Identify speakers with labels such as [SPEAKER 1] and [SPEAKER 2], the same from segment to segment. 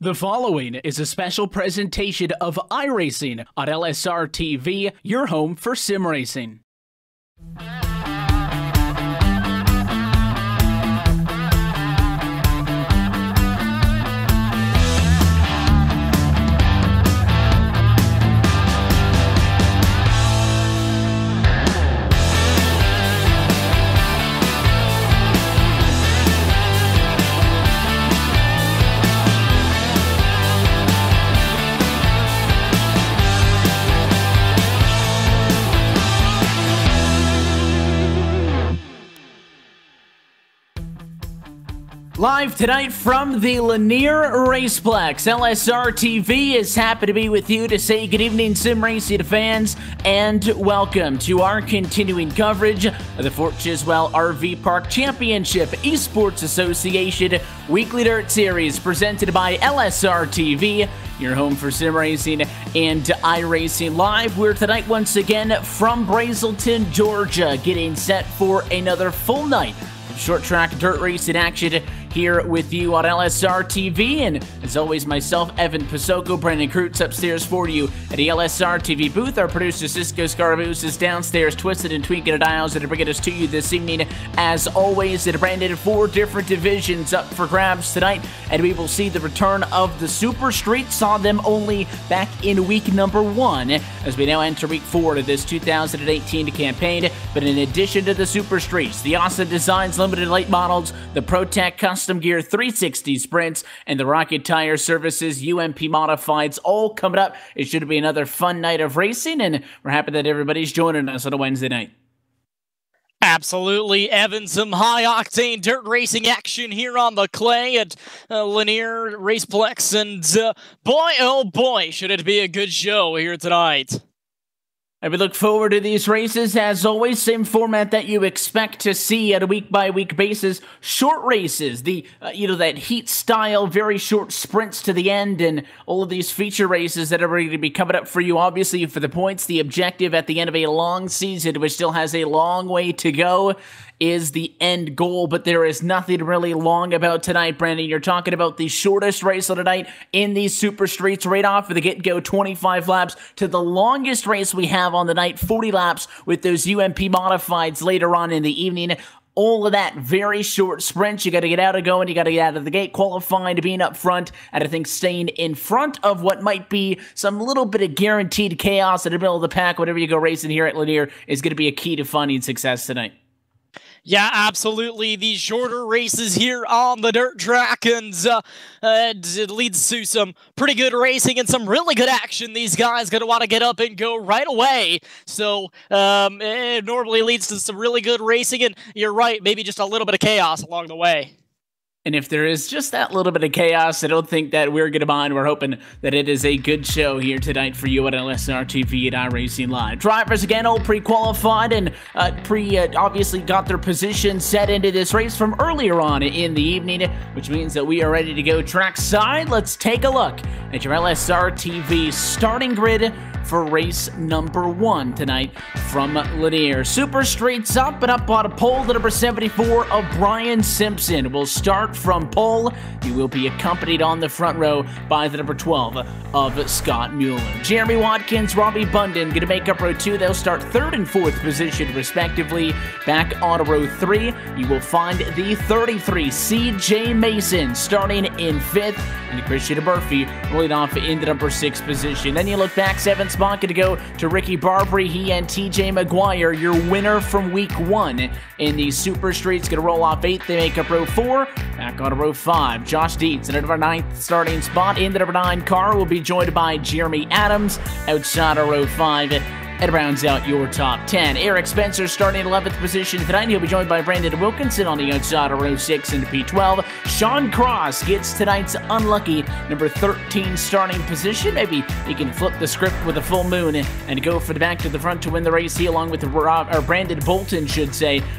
[SPEAKER 1] The following is a special presentation of iRacing on LSRTV, your home for sim racing. Live tonight from the Lanier Raceplex, LSRTV is happy to be with you to say good evening, sim racing fans, and welcome to our continuing coverage of the Fort Chiswell RV Park Championship Esports Association Weekly Dirt Series presented by LSRTV, your home for sim racing and iRacing Live. We're tonight once again from Brazelton, Georgia, getting set for another full night of short track dirt racing action here with you on LSRTV, and as always, myself, Evan Pasoko, Brandon Krutz upstairs for you at the LSRTV booth. Our producer, Cisco Scarabus, is downstairs, twisted and tweaking the dials that are bringing us to you this evening. As always, it branded 4 different divisions up for grabs tonight, and we will see the return of the Super Street. Saw them only back in week number 1, as we now enter week 4 of this 2018 campaign. But in addition to the Super Streets, the Awesome Designs Limited Late Models, the ProTech Custom Gear 360 Sprints, and the Rocket Tire Services UMP Modifieds all coming up. It should be another fun night of racing, and we're happy that everybody's joining us on a Wednesday night.
[SPEAKER 2] Absolutely, Evan. Some high-octane dirt racing action here on the clay at Lanier Raceplex, and boy, oh boy, should it be a good show here tonight.
[SPEAKER 1] And we look forward to these races, as always, same format that you expect to see at a week-by-week basis. Short races, that heat style, very short sprints to the end, and all of these feature races that are going to be coming up for you, obviously, for the points. The objective at the end of a long season, which still has a long way to go, is the end goal, but there is nothing really long about tonight, Brandon. You're talking about the shortest race of the night in these Super Streets, right off of the get-go, 25 laps, to the longest race we have on the night, 40 laps, with those UMP Modifieds later on in the evening. All of that very short sprints. You got to get out of going, you got to get out of the gate, qualifying to being up front, and I think staying in front of what might be some little bit of guaranteed chaos in the middle of the pack whenever you go racing here at Lanier is going to be a key to finding success tonight.
[SPEAKER 2] Yeah, absolutely. These shorter races here on the dirt track, and it leads to some pretty good racing and some really good action. These guys going to want to get up and go right away. So it normally leads to some really good racing, and you're right, maybe just a little bit of chaos along the way.
[SPEAKER 1] And if there is just that little bit of chaos, I don't think that we're going to mind. We're hoping that it is a good show here tonight for you at LSRTV and iRacing Live. Drivers, again, all pre-qualified and obviously got their position set into this race from earlier on in the evening, which means that we are ready to go trackside. Let's take a look at your LSRTV starting grid for race number 1 tonight from Lanier. Super Streets up and up on a pole to number 74 of Brian Simpson. We'll start from pole. He will be accompanied on the front row by the number 12 of Scott Mueller. Jeremy Watkins, Robbie Bunden going to make up row 2. They'll start 3rd and 4th position respectively. Back on row 3, you will find the 33 CJ Mason starting in 5th, and Christian Murphy rolling off in the number 6 position. Then you look back 7 spot, going to go to Ricky Barbary. He and TJ McGuire, your winner from week 1 in the Super Streets, going to roll off 8th. They make up row 4. Back on row 5, Josh Dietz in the number 9th starting spot. In the number 9 car will be joined by Jeremy Adams outside of row 5. It rounds out your top 10. Eric Spencer starting in 11th position tonight. He'll be joined by Brandon Wilkinson on the outside of row 6 in the P12. Sean Cross gets tonight's unlucky number 13 starting position. Maybe he can flip the script with a full moon and go for the back to the front to win the race. He, along with Brandon Bolton,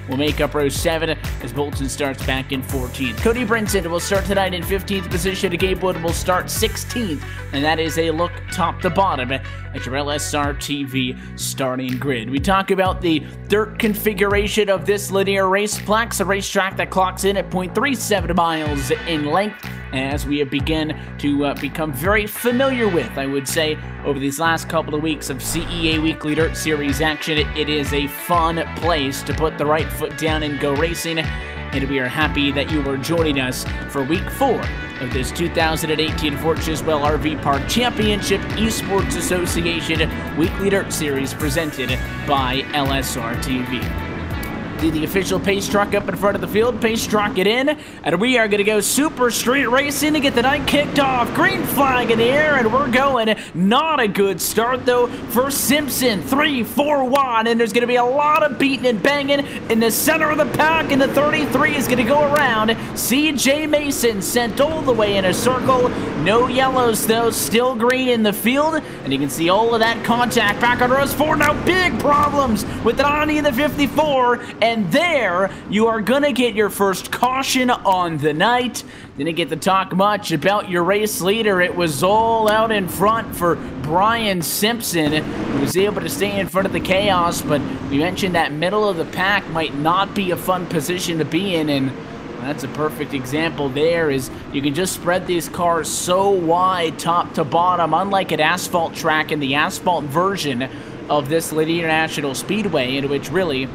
[SPEAKER 1] will make up row 7 as Bolton starts back in 14th. Cody Brinson will start tonight in 15th position. Gabe Wood will start 16th, and that is a look top to bottom at your LSRTV starting grid. We talk about the dirt configuration of this Lanier Raceplex, a racetrack that clocks in at 0.37 miles in length as we have begun to become very familiar with, I would say, over these last couple of weeks of CEA Weekly Dirt Series action. It is a fun place to put the right foot down and go racing, and we are happy that you are joining us for Week 4 of this 2018 Fort Chiswell RV Park Championship Esports Association Weekly Dirt Series presented by LSRTV. The official pace truck up in front of the field, pace truck it in, and we are going to go super street racing to get the night kicked off. Green flag in the air, and we're going. Not a good start, though, for Simpson. 3-4 wide, and there's going to be a lot of beating and banging in the center of the pack, and the 33 is going to go around. CJ Mason sent all the way in a circle. No yellows, though, still green in the field, and you can see all of that contact back on rows 4. Now big problems with the 90 and the 54, and there you are going to get your first caution on the night. Didn't get to talk much about your race leader. It was all out in front for Brian Simpson, who was able to stay in front of the chaos, but we mentioned that middle of the pack might not be a fun position to be in, and that's a perfect example there. Is you can just spread these cars so wide top to bottom, unlike an asphalt track in the asphalt version of this Linear National Speedway, in which really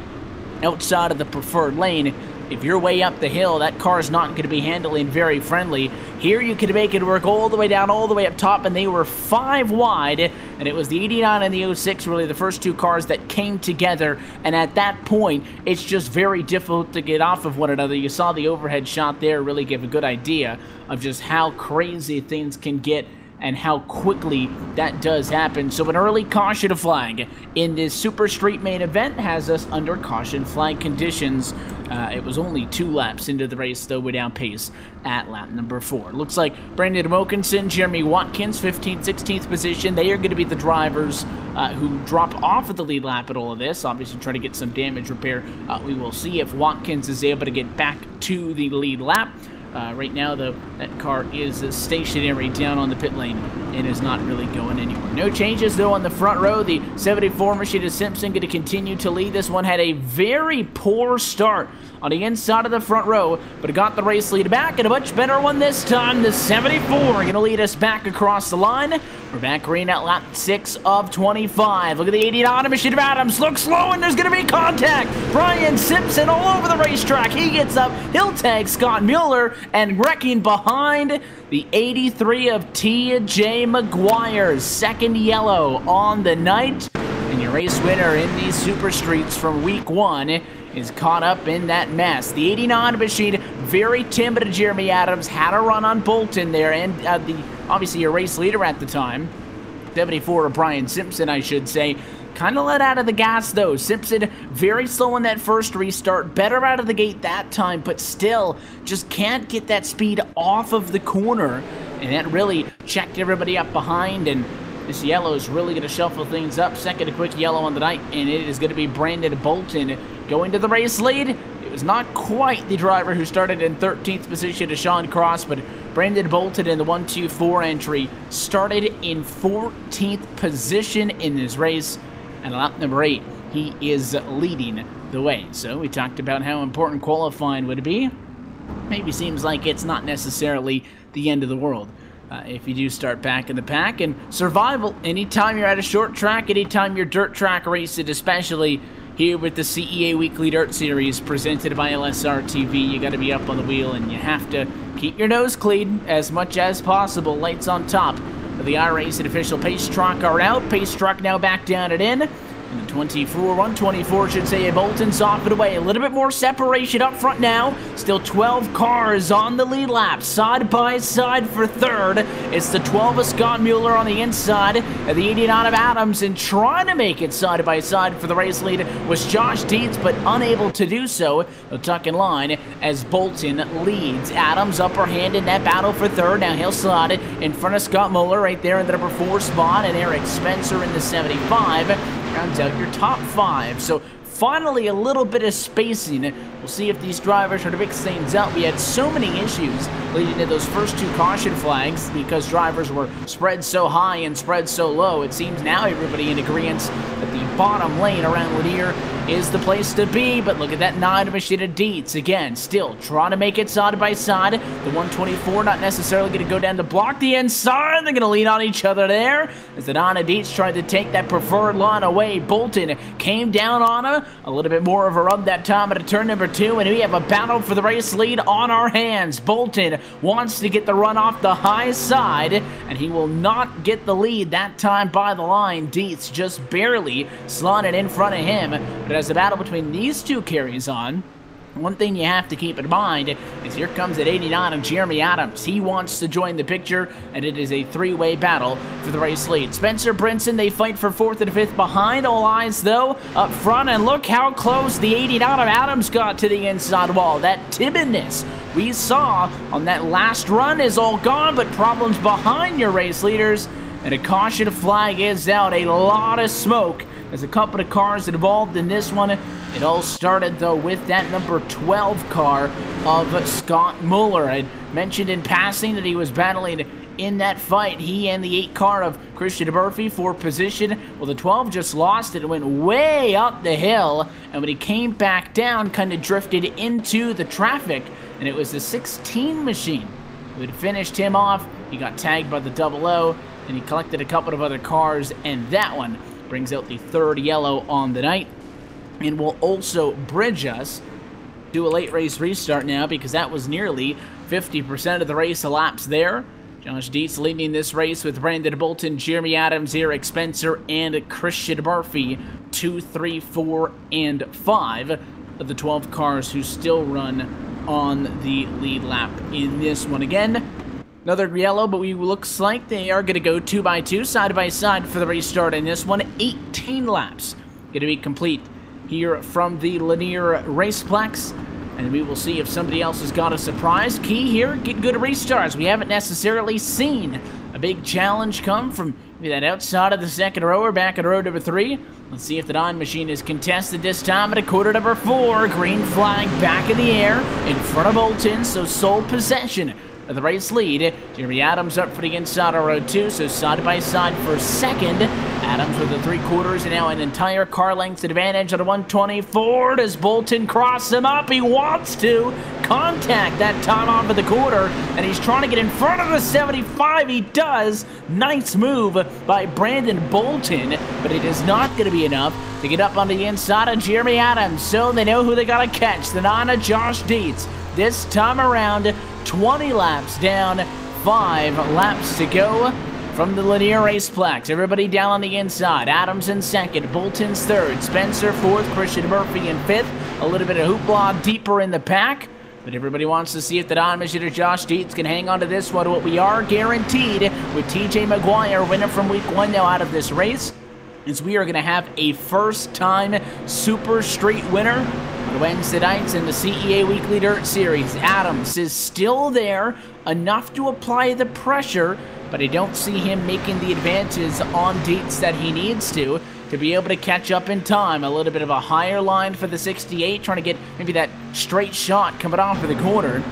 [SPEAKER 1] outside of the preferred lane, if you're way up the hill, that car's not going to be handling very friendly. Here you can make it work all the way down, all the way up top, and they were 5 wide, and it was the 89 and the 06, really the first two cars that came together, and at that point, it's just very difficult to get off of one another. You saw the overhead shot there really give a good idea of just how crazy things can get and how quickly that does happen. So an early caution flag in this Super Street main event has us under caution flag conditions. It was only 2 laps into the race, though, with down pace at lap number 4. Looks like Brandon Wilkinson, Jeremy Watkins, 15th, 16th position. They are going to be the drivers who drop off of the lead lap at all of this, obviously trying to get some damage repair. We will see if Watkins is able to get back to the lead lap. Right now, though, that car is stationary down on the pit lane and is not really going anywhere. No changes, though, on the front row. The 74 Machida Simpson going to continue to lead. This one had a very poor start on the inside of the front row, but it got the race lead back, and a much better one this time. The 74 going to lead us back across the line. We're back green at lap 6 of 25. Look at the 89 Machida Adams. Looks slow, and there's going to be contact. Brian Simpson all over the racetrack. He gets up. He'll tag Scott Mueller, and wrecking behind the 83 of T.J. McGuire's second yellow on the night. And your race winner in these super streets from week 1 is caught up in that mess. The 89 machine, very timid. Jeremy Adams had a run on Bolton there, and obviously your race leader at the time, 74 of Brian Simpson, I should say, kind of let out of the gas, though. Simpson very slow in that first restart, better out of the gate that time, but still just can't get that speed off of the corner, and that really checked everybody up behind, and this yellow is really going to shuffle things up. Second, a quick yellow on the night, and it is going to be Brandon Bolton going to the race lead. It was not quite the driver who started in 13th position to Sean Cross, but Brandon Bolton in the 1-2-4 entry started in 14th position in this race. And lap number 8, he is leading the way. So we talked about how important qualifying would be. Maybe seems like it's not necessarily the end of the world if you do start back in the pack. And survival, anytime you're at a short track, anytime you're dirt track racing, especially here with the CEA Weekly Dirt Series presented by LSRTV, you got to be up on the wheel, and you have to keep your nose clean as much as possible. Lights on top. The iRacing official pace truck are out. Pace truck now back down and in. And the 124 should say, Bolton's off and away. A little bit more separation up front now. Still 12 cars on the lead lap, side by side for third. It's the 12 of Scott Mueller on the inside, and the 89 of Adams, and trying to make it side by side for the race lead was Josh Dietz, but unable to do so. They'll tuck in line as Bolton leads. Adams upper hand in that battle for third. Now he'll slide it in front of Scott Mueller right there in the number 4 spot, and Eric Spencer in the 75. Rounds out your top 5. So finally a little bit of spacing. We'll see if these drivers are to mix things up. We had so many issues leading to those first 2 caution flags because drivers were spread so high and spread so low. It seems now everybody in agreement that the bottom lane around Lanier is the place to be, but look at that 9 machine of Dietz. Again, still trying to make it side by side. The 124 not necessarily going to go down to block the inside. They're going to lean on each other there as the 9 of Dietz tried to take that preferred line away. Bolton came down on him. A little bit more of a rub that time at a turn number 2, and we have a battle for the race lead on our hands. Bolton wants to get the run off the high side, and he will not get the lead that time by the line. Dietz just barely slotted in front of him, but as the battle between these two carries on, one thing you have to keep in mind is here comes at 89 of Jeremy Adams. He wants to join the picture, and it is a 3-way battle for the race lead. Spencer Brinson, they fight for 4th and 5th behind. All eyes, though, up front, and look how close the 89 of Adams got to the inside wall. That timidness we saw on that last run is all gone, but problems behind your race leaders, and a caution flag is out. A lot of smoke. There's a couple of cars involved in this one. It all started, though, with that number 12 car of Scott Muller. I mentioned in passing that he was battling in that fight. He and the 8 car of Christian Murphy for position. Well, the 12 just lost it and went way up the hill. And when he came back down, kind of drifted into the traffic. And it was the 16 machine who had finished him off. He got tagged by the 00, and he collected a couple of other cars. And that one brings out the 3rd yellow on the night, and will also bridge us to a late race restart now, because that was nearly 50% of the race elapsed there. Josh Dietz leading this race with Brandon Bolton, Jeremy Adams, Eric Spencer, and Christian Murphy, 2, 3, 4, and 5 of the 12 cars who still run on the lead lap in this one. Again, another yellow, but we looks like they are going to go 2x2, side by side for the restart in this one. 18 laps going to be complete here from the Lanier Raceplex, and we will see if somebody else has got a surprise. Key here, get good restarts. We haven't necessarily seen a big challenge come from maybe that outside of the 2nd rower back at row number 3. Let's see if the 9 machine is contested this time at a quarter number 4. Green flag back in the air in front of Bolton, so sole possession of the race lead. Jeremy Adams up for the inside of row 2, so side by side for 2nd. Adams with the 3/4 and now an entire car length advantage on the 124. Does Bolton cross him up? He wants to contact that time off of the quarter, and he's trying to get in front of the 75. He does. Nice move by Brandon Bolton, but it is not going to be enough to get up on the inside of Jeremy Adams, so they know who they got to catch. The 9 of Josh Dietz. This time around, 20 laps down, 5 laps to go from the Lanier Raceplex. Everybody down on the inside. Adams in 2nd, Bolton's 3rd, Spencer 4th, Christian Murphy in 5th. A little bit of hoopla deeper in the pack, but everybody wants to see if the 9 machine of Josh Dietz can hang on to this one. What we are guaranteed with TJ McGuire winning from week 1 now out of this race is we are going to have a first-time Super Street winner on Wednesday nights in the CEA Weekly Dirt Series. Adams is still there, enough to apply the pressure, but I don't see him making the advances on Dietz that he needs to be able to catch up in time. A little bit of a higher line for the 68, trying to get maybe that straight shot coming off of the corner.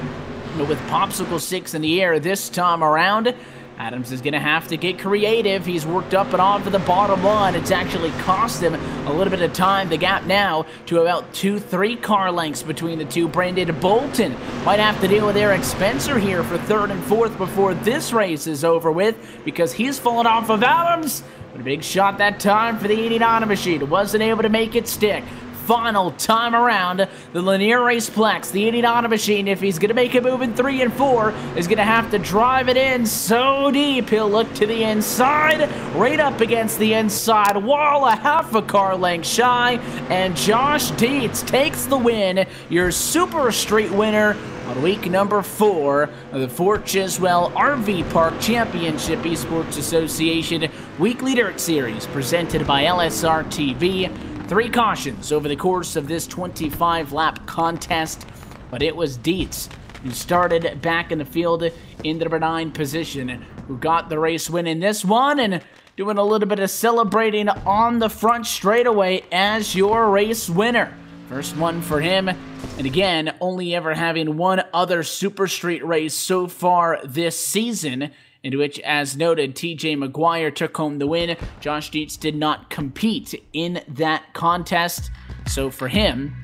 [SPEAKER 1] But with Popsicle 6 in the air this time around, Adams is going to have to get creative. He's worked up and on for the bottom line. It's actually cost him a little bit of time. The gap now to about 2-3 car lengths between the two. Brandon Bolton might have to deal with Eric Spencer here for 3rd and 4th before this race is over with, because he's fallen off of Adams. But a big shot that time for the 89 machine. Wasn't able to make it stick. Final time around, the Lanier Raceplex, the 89 machine, if he's going to make a move in 3 and 4, is going to have to drive it in so deep. He'll look to the inside, right up against the inside wall, a half a car length shy, and Josh Dietz takes the win, your Super Street winner on week number 4 of the Fort Chiswell RV Park Championship Esports Association Weekly Dirt Series, presented by LSRTV. 3 cautions over the course of this 25-lap contest, but it was Dietz who started back in the field in the number 9 position, who got the race win in this one, and doing a little bit of celebrating on the front straightaway as your race winner. First one for him, and again, only ever having one other Super Street race so far this season, in which, as noted, TJ Maguire took home the win. Josh Dietz did not compete in that contest, so for him,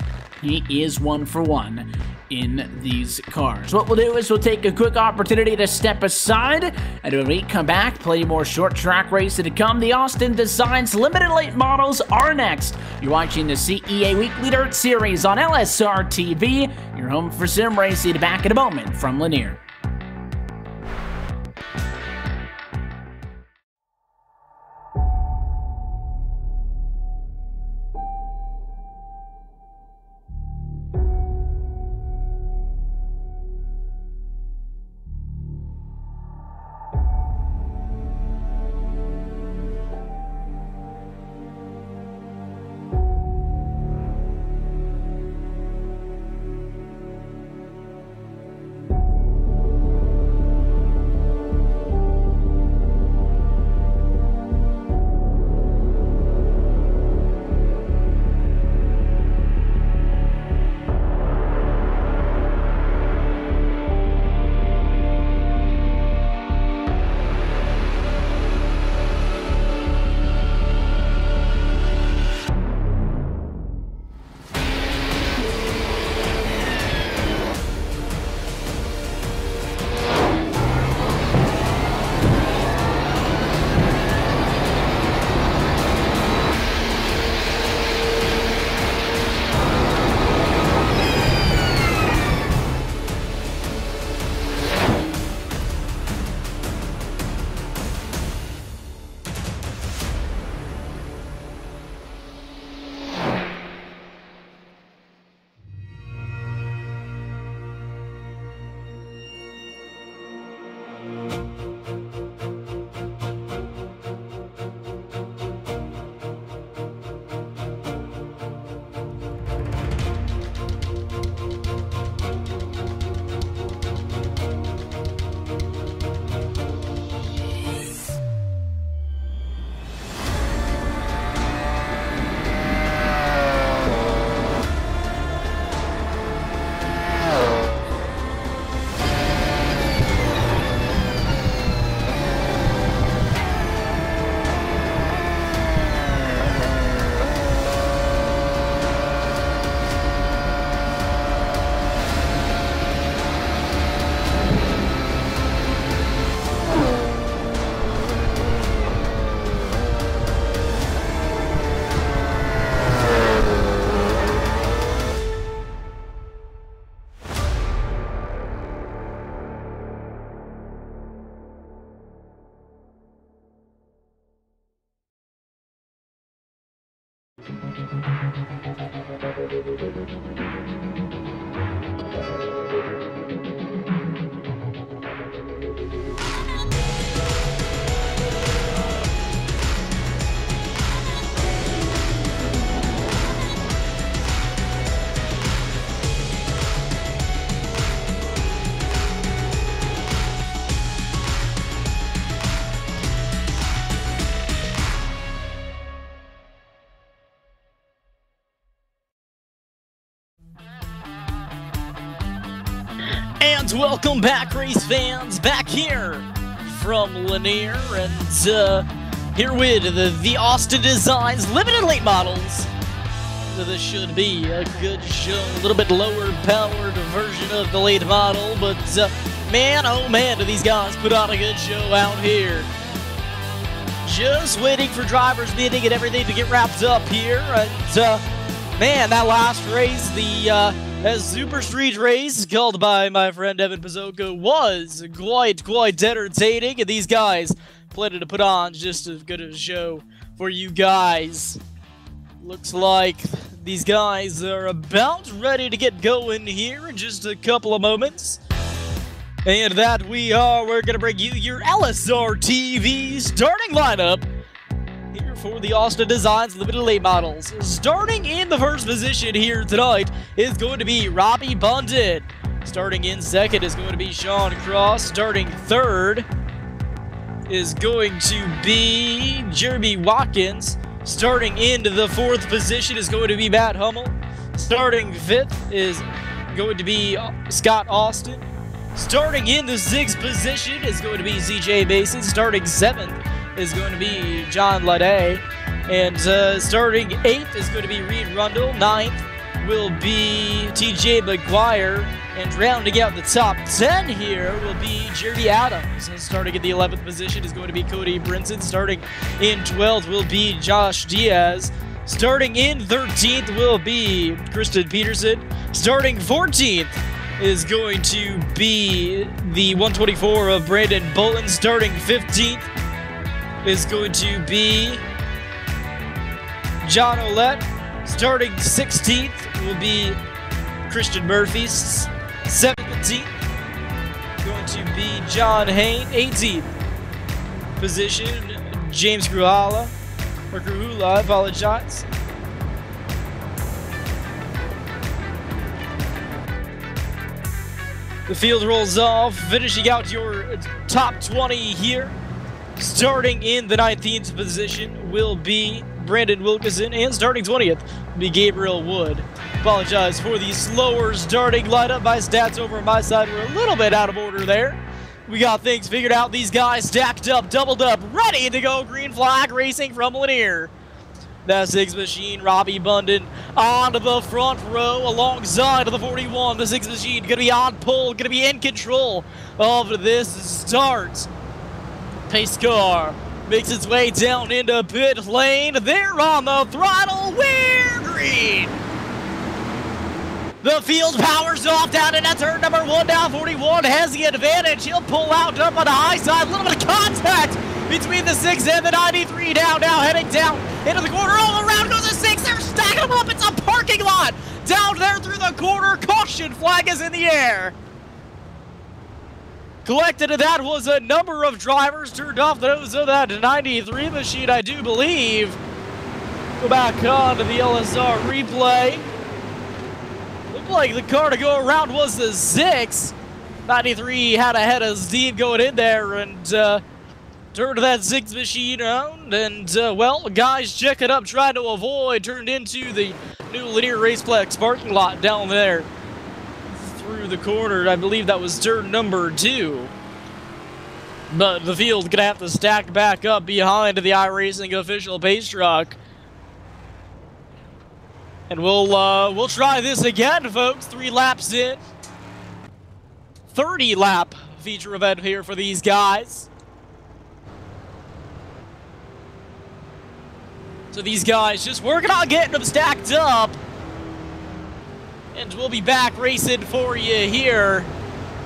[SPEAKER 1] he is 1 for 1 in these cars. What we'll do is we'll take a quick opportunity to step aside, and when we come back, play more short track racing to come. The Austin Designs Limited Late Models are next. You're watching the CEA Weekly Dirt Series on LSRTV. Your home for sim racing. Back in a moment from Lanier.
[SPEAKER 2] And welcome back, race fans, back here from Lanier, and here with the Austin Designs Limited Late Models. This should be a good show, a little bit lower powered version of the late model, but man, oh man, do these guys put on a good show out here. Just waiting for drivers meeting and everything to get wrapped up here, and man, that last race, the Super Street race, called by my friend Evan Pizzoco, was quite entertaining, and these guys planning to put on just as good a show for you guys. Looks like these guys are about ready to get going here in just a couple of moments. And that we're gonna bring you your LSRTV starting lineup here for the Austin Designs Limited Late Models. Starting in the first position here tonight is going to be Robbie Bundin. Starting in second is going to be Sean Cross. Starting third is going to be Jeremy Watkins. Starting into the fourth position is going to be Matt Hummel. Starting fifth is going to be Scott Austin. Starting in the 6th position is going to be ZJ Mason. Starting 7th is going to be John Lade. And starting 8th is going to be Reed Rundle. 9th will be TJ McGuire. And rounding out the top 10 here will be Jeremy Adams. And starting in the 11th position is going to be Cody Brinson. Starting in 12th will be Josh Diaz. Starting in 13th will be Kristen Peterson. Starting 14th is going to be the 124 of Brandon Bolton. Starting 15th is going to be John Olette. Starting 16th will be Christian Murphy. 17th going to be John Hain. 18th position, James Gruhala. Or Gruhula, I apologize. The field rolls off, finishing out your top 20 here. Starting in the 19th position will be Brandon Wilkinson, and starting 20th will be Gabriel Wood. Apologize for the slower starting lineup. My stats over on my side were a little bit out of order there. We got things figured out. These guys stacked up, doubled up, ready to go. Green flag racing from Lanier. That 6th machine, Robbie Bunden, onto the front row alongside of the 41. The 6th machine going to be on pole, going to be in control of this start. Pace car makes its way down into pit lane. They're on the throttle. We're green. The field powers off down into turn number 1. Down 41 has the advantage. He'll pull out up on the high side. A little bit of contact between the 6 and the 93. Now heading down into the corner. All around goes the 6. They're stacking them up. It's a parking lot down there through the corner. Caution flag is in the air. Collected to that was a number of drivers turned off those of that 93 machine, I do believe. Go back on to the LSR replay. Looked like the car to go around was the 6. 93 had a head of steam going in there and turned that 6 machine around. And, well, guys checking up, trying to avoid, turned into the new Lanier Raceplex parking lot down there. Through the corner, I believe that was turn number 2. But the field gonna have to stack back up behind the iRacing official pace truck. And we'll try this again, folks. 3 laps in. 30 lap feature event here for these guys. So these guys just working on getting them stacked up. And we'll be back racing for you here.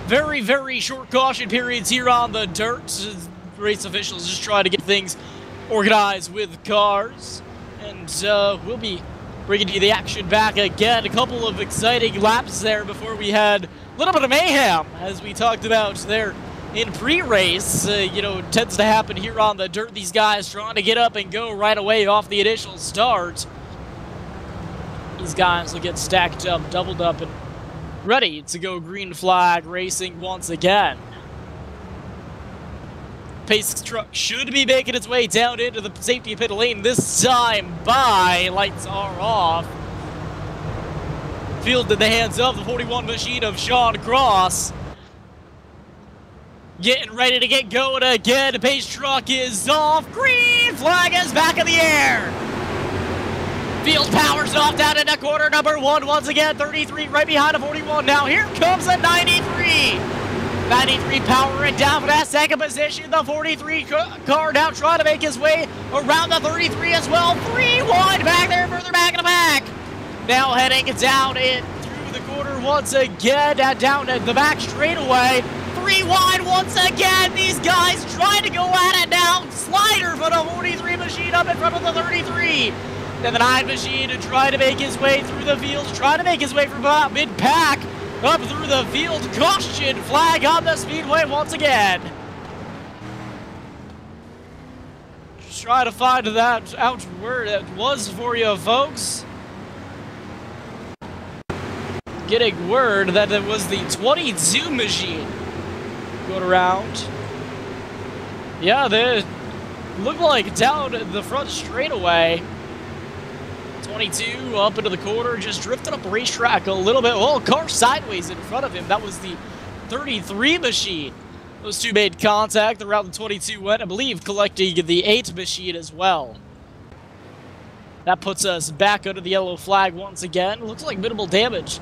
[SPEAKER 2] Very, very short caution periods here on the dirt. Race officials just trying to get things organized with cars. And we'll be bringing you the action back again. A couple of exciting laps there before we had a little bit of mayhem, as we talked about there in pre-race. You know, it tends to happen here on the dirt. These guys trying to get up and go right away off the initial start. These guys will get stacked up, doubled up, and ready to go green flag racing once again. Pace truck should be making its way down into the safety pit lane this time by. Lights are off. Field in the hands of the 41 machine of Sean Cross. Getting ready to get going again. The pace truck is off. Green flag is back in the air. Field powers off down into corner number 1 once again. 33 right behind the 41. Now here comes a 93. 93 powering down for that 2nd position. The 43 car now trying to make his way around the 33 as well. 3 wide back there, further back in the back. Now heading down in through the corner once again. Down at the back straightaway. 3 wide once again. These guys trying to go at it now. Slider for the 43 machine up in front of the 33. Then the 9 machine to try to make his way through the field, trying to make his way from about mid-pack up through the field. Caution flag on the speedway once again. Just try to find that out where it was for you, folks. Getting word that it was the 22 machine going around. Yeah, they look like down the front straightaway. 22 up into the corner, just drifted up the racetrack a little bit. Well, car sideways in front of him. That was the 33 machine. Those two made contact. The route the 22 went, I believe, collecting the 8 machine as well. That puts us back under the yellow flag once again. Looks like minimal damage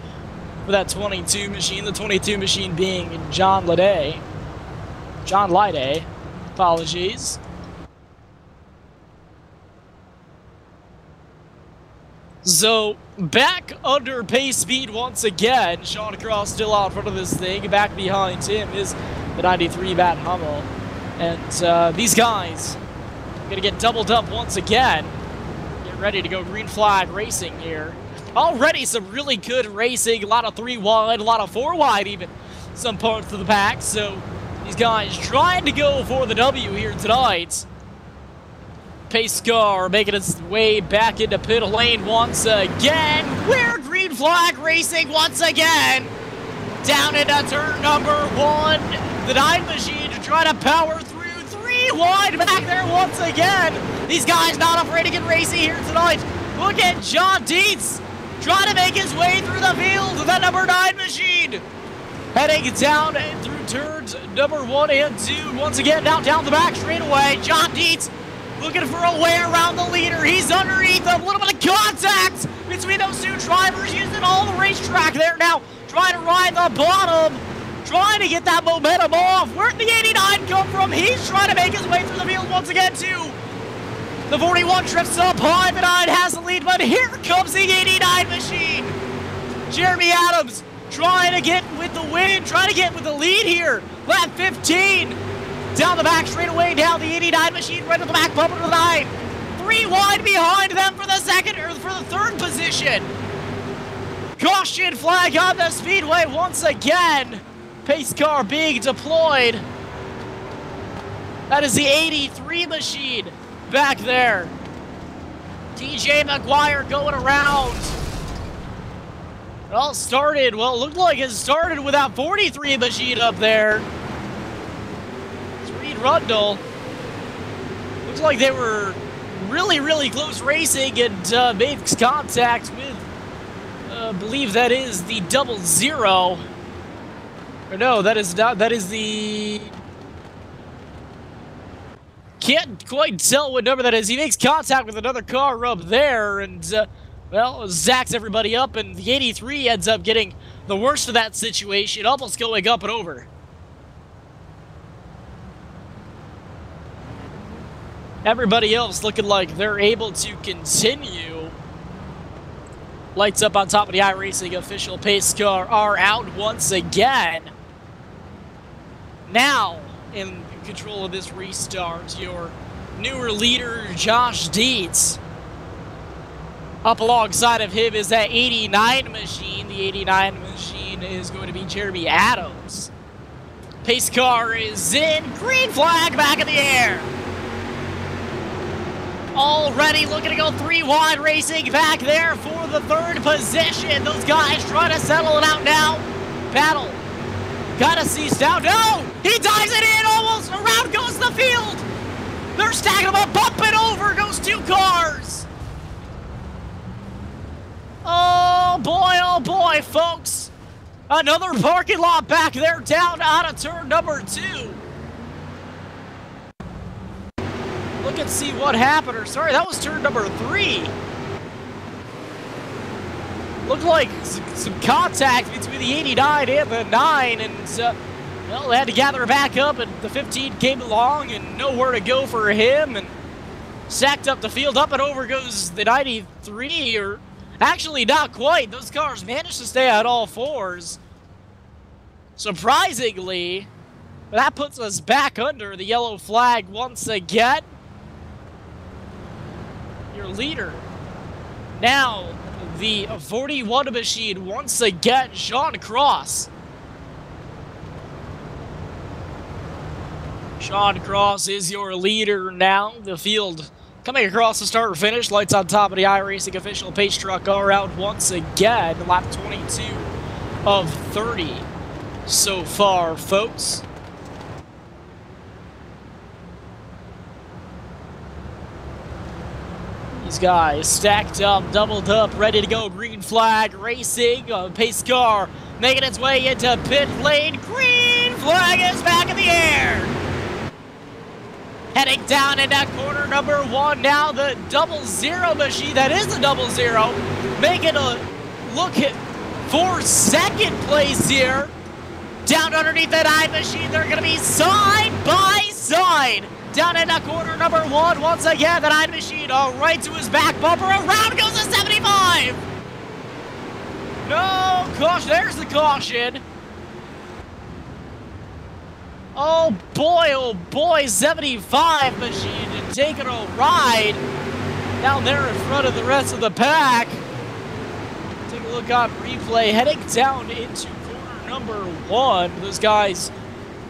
[SPEAKER 2] for that 22 machine. The 22 machine being John Lede. John Lide. Apologies. So, back under pace speed once again. Sean Cross still out front of this thing. Back behind him is the 93 Matt Hummel. And these guys are going to get doubled up once again. Get ready to go green flag racing here. Already some really good racing. A lot of 3 wide, a lot of 4 wide even. Some parts of the pack. So, these guys trying to go for the W here tonight. Pace car making its way back into pit lane once again. We're green flag racing once again. Down into turn number 1. The 9 machine to try to power through 3 wide back there once again. These guys not afraid to get racy here tonight. Look at John Dietz trying to make his way through the field with that number 9 machine. Heading down through turns number 1 and 2. Once again, down the back straightaway. John Dietz looking for a way around the leader. He's underneath a little bit of contact between those two drivers, using all the racetrack there now. Trying to ride the bottom, trying to get that momentum off. Where'd the 89 come from? He's trying to make his way through the field once again, too. The 41 trips up high, the 9 has the lead, but here comes the 89 machine. Jeremy Adams trying to get with the win, trying to get with the lead here. Lap 15. Down the back straightaway, down the 89 machine, right to the back bumper to the 9. 3 wide behind them for the third position. Caution flag on the speedway once again. Pace car being deployed. That is the 83 machine back there. TJ McGuire going around. It all started, well, it looked like it started with that 43 machine up there. Rundle. Looks like they were really close racing and made contact with, I believe that is the 00. Or no, that is not, that is the... Can't quite tell what number that is. He makes contact with another car up there and, well, zacks everybody up, and the 83 ends up getting the worst of that situation, almost going up and over. Everybody else looking like they're able to continue. Lights up on top of the iRacing official pace car are out once again. Now, in control of this restart, your newer leader, Josh Dietz. Up alongside of him is that 89 machine. The 89 machine is going to be Jeremy Adams. Pace car is in. Green flag back in the air. Already looking to go 3 wide racing back there for the 3rd position. Those guys trying to settle it out now. Battle. Gotta cease down. No! He dives it in almost. Around goes the field. They're stacking them up. Bumping over goes 2 cars. Oh boy, folks. Another parking lot back there down out of turn number 2. Look and see what happened. Or sorry, that was turn number 3. Looked like some contact between the 89 and the 9, and well, they had to gather back up, and the 15 came along, and nowhere to go for him, and sacked up the field. Up and over goes the 93, or actually not quite. Those cars managed to stay at all 4s. Surprisingly, that puts us back under the yellow flag once again. Your leader. Now, the 41 machine once again, Sean Cross. Sean Cross is your leader now. The field coming across the start and finish. Lights on top of the iRacing official pace truck are out once again. Lap 22 of 30 so far, folks. These guys stacked up, doubled up, ready to go. Green flag racing. Pace car making its way into pit lane. Green flag is back in the air. Heading down into corner number 1 now. The 00 machine, that is a 00, making a look for second place here. Down underneath that I machine, they're going to be side by side. Down in corner number 1, once again, that I machine, right to his back bumper, around goes the 75! No, caution, there's the caution. Oh boy, 75 machine taking a ride down there in front of the rest of the pack. Take a look on replay, heading down into corner number 1. Those guys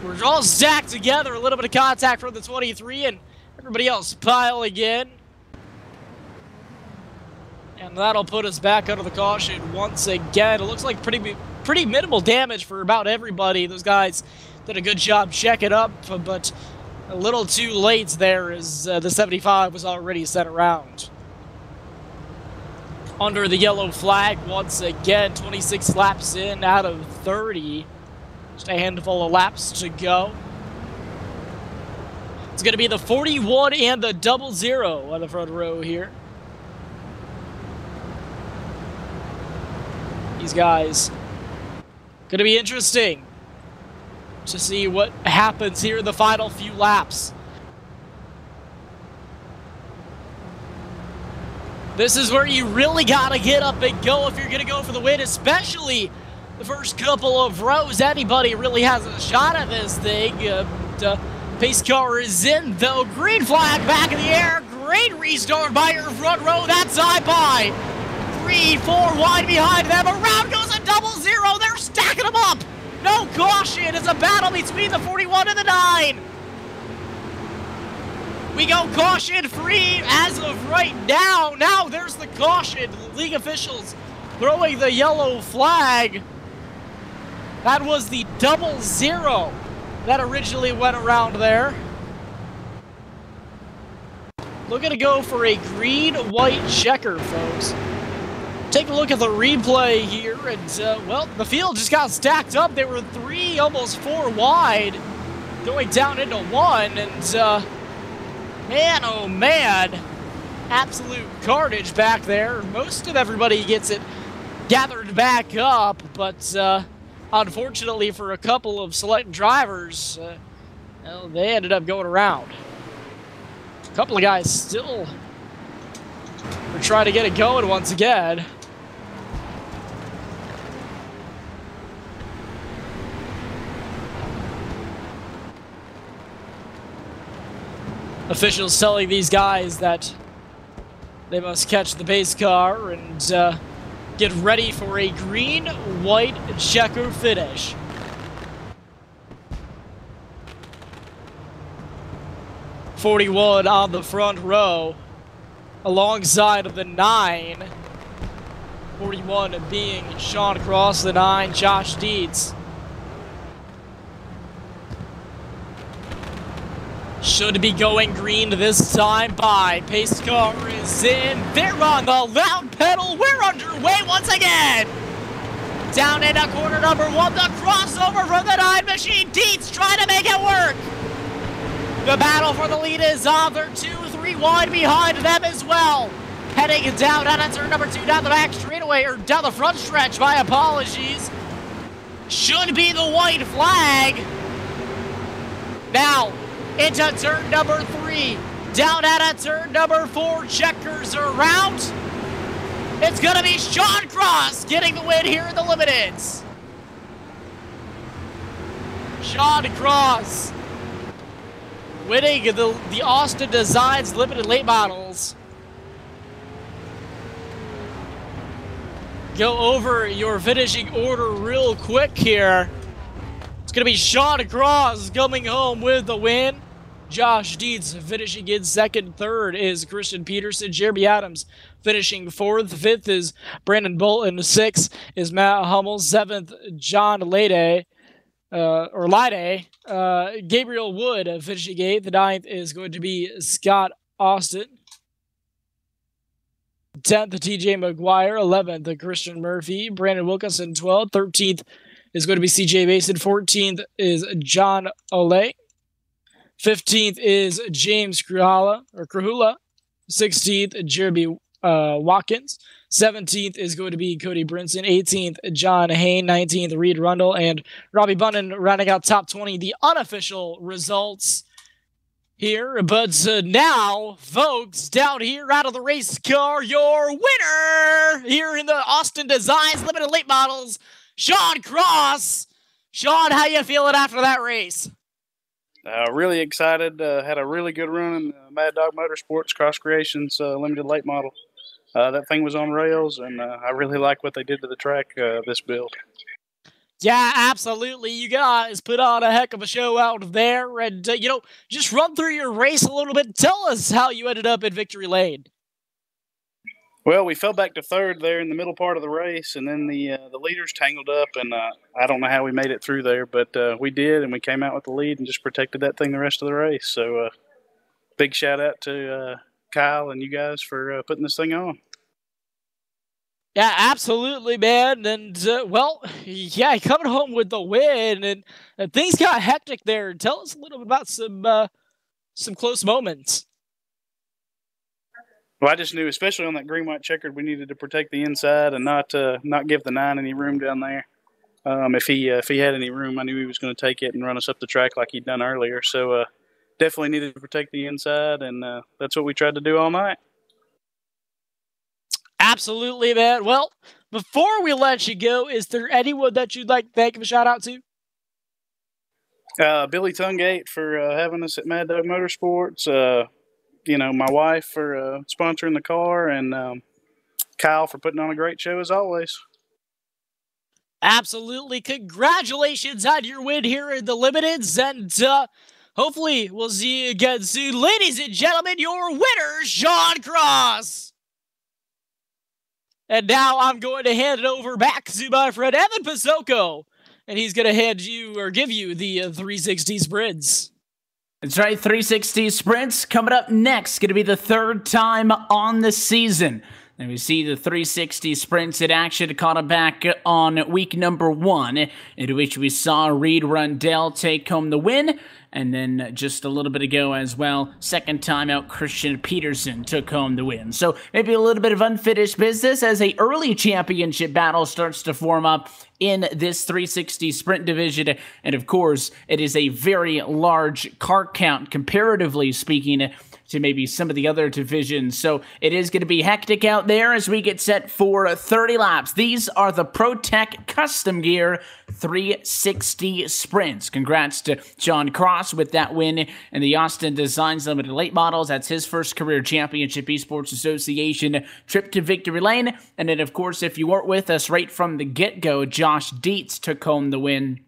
[SPEAKER 2] were all stacked together, a little bit of contact from the 23, and everybody else piling in. And that'll put us back under the caution once again. It looks like pretty minimal damage for about everybody. Those guys did a good job checking up, but a little too late there as the 75 was already sent around. Under the yellow flag once again, 26 laps in out of 30. Just a handful of laps to go. It's going to be the 41 and the 00 on the front row here. These guys, going to be interesting to see what happens here in the final few laps. This is where you really got to get up and go if you're going to go for the win, especially the first couple of rows. Anybody really has a shot at this thing. Pace car is in, though. Green flag back in the air. Great restart by your front row. That's side by. 3, 4 wide behind them. Around goes a 00. They're stacking them up. No caution. It's a battle between the 41 and the 9. We go caution free as of right now. Now there's the caution. The league officials throwing the yellow flag. That was the 00 that originally went around there. Looking to go for a green-white checker, folks. Take a look at the replay here, and, well, the field just got stacked up. They were 3, almost 4 wide, going down into 1, and, man, oh man, absolute carnage back there. Most of everybody gets it gathered back up, but, unfortunately for a couple of select drivers, well, they ended up going around. A couple of guys still are trying to get it going once again. Officials telling these guys that they must catch the base car and get ready for a green-white checker finish. '41 on the front row, alongside of the 9. 41 being Sean Cross, the 9, Josh Dietz. Should be going green this time by. Pace car is in. They're on the loud pedal. We're underway once again. Down into corner number 1. The crossover from the 9 machine. Dietz trying to make it work. The battle for the lead is on. They're 2, 3 wide behind them as well. Heading down on turn number 2 down the back straightaway, or down the front stretch, my apologies. Should be the white flag. Now, into turn number 3. Down at turn number 4. Checkers around. It's going to be Sean Cross getting the win here in the Limiteds. Sean Cross winning the Austin Designs Limited Late Models. Go over your finishing order real quick here. It's going to be Sean Cross coming home with the win. Josh Dietz finishing in second. Third is Christian Peterson. Jeremy Adams finishing fourth. Fifth is Brandon Bolton. Sixth is Matt Hummel. Seventh, John Lade. Gabriel Wood finishing eighth. The ninth is going to be Scott Austin. 10th, TJ McGuire. 11th, Christian Murphy. Brandon Wilkinson, 12th. 13th is going to be CJ Mason. 14th is John Olay. 15th is James Krahula. 16th, Jeremy Watkins. 17th is going to be Cody Brinson. 18th, John Hain. 19th, Reed Rundle. And Robbie Bunnan rounding out top 20, the unofficial results here. But now, folks, down here out of the race car, your winner here in the Austin Designs Limited Late Models, Sean Cross. Sean, how you feeling after that race?
[SPEAKER 3] Really excited. Had a really good run in Mad Dog Motorsports Cross Creations Limited Late Model. That thing was on rails, and I really like what they did to the track this build.
[SPEAKER 2] Yeah, absolutely. You guys put on a heck of a show out there. And, just run through your race a little bit. Tell us how you ended up in victory lane.
[SPEAKER 3] Well, we fell back to third there in the middle part of the race, and then the leaders tangled up, and I don't know how we made it through there, but we did, and we came out with the lead and just protected that thing the rest of the race. So big shout-out to Kyle and you guys for putting this thing on.
[SPEAKER 2] Yeah, absolutely, man. And, coming home with the win, and things got hectic there. Tell us a little bit about some close moments.
[SPEAKER 3] Well, I just knew, especially on that green-white checkered, we needed to protect the inside and not give the 9 any room down there. If he had any room, I knew he was going to take it and run us up the track like he'd done earlier. So definitely needed to protect the inside, and that's what we tried to do all night.
[SPEAKER 2] Absolutely, man. Well, before we let you go, is there anyone that you'd like to thank and a shout-out to?
[SPEAKER 3] Billy Tungate for having us at Mad Dog Motorsports. My wife for sponsoring the car, and Kyle for putting on a great show as always.
[SPEAKER 2] Absolutely. Congratulations on your win here in the Limiteds, and hopefully we'll see you again soon. Ladies and gentlemen, your winner, Sean Cross. And now I'm going to hand it over back to my friend Evan Pizzoco, and he's going to give you the 360 sprints.
[SPEAKER 1] That's right, 360 sprints coming up next. Going to be the third time on the season. And we see the 360 sprints in action caught back on week number 1, in which we saw Reed Rundell take home the win. And then just a little bit ago as well, second time out, Christian Peterson took home the win. So maybe a little bit of unfinished business as a early championship battle starts to form up in this 360 sprint division. And of course, it is a very large car count, comparatively speaking, to maybe some of the other divisions. So it is going to be hectic out there as we get set for 30 laps. These are the ProTech Custom Gear 360 sprints. Congrats to John Cross with that win in the Austin Designs Limited Late Models. That's his first career championship Esports Association trip to victory lane. And then, of course, if you weren't with us right from the get-go, Josh Dietz took home the win.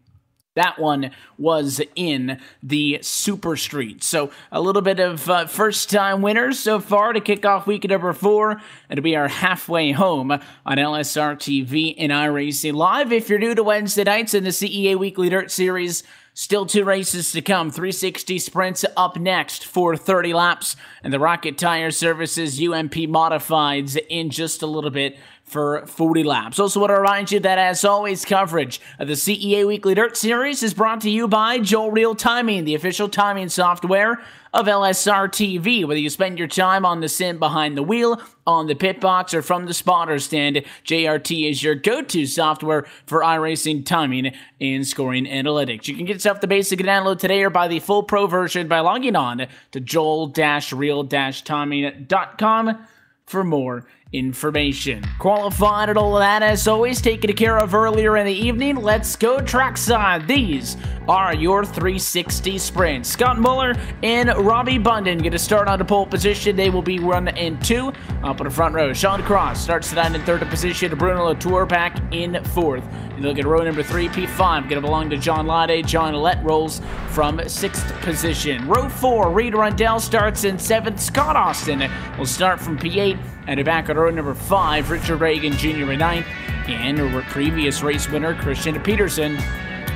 [SPEAKER 1] That one was in the Super Street. So a little bit of first-time winners so far to kick off week number 4. It'll be our halfway home on LSRTV and iRacing Live. If you're new to Wednesday nights in the CEA Weekly Dirt Series, still 2 races to come. 360 sprints up next for 30 laps. And the Rocket Tire Services UMP Modifieds in just a little bit for 40 laps. Also want to remind you that, as always, coverage of the CEA Weekly Dirt Series is brought to you by Joel Real Timing, the official timing software of LSRTV. Whether you spend your time on the sim behind the wheel, on the pit box, or from the spotter stand, JRT is your go-to software for iRacing timing and scoring analytics. You can get yourself the basic download today or buy the full pro version by logging on to joel-real-timing.com for more information. Qualified and all of that, as always, taken care of earlier in the evening. Let's go trackside. These are your 360 sprints. Scott Muller and Robbie Bundan get to start on the pole position. They will be run in 2. Up in the front row, Sean Cross starts the 9 in 3rd position. Bruno Latour back in 4th. You look at row number 3, P5, going to belong to John Lade. John Lett rolls from 6th position. Row 4, Reed Rundell starts in 7th. Scott Austin will start from P8. And back at row number 5, Richard Reagan Jr. in 9th. And a previous race winner, Christian Peterson,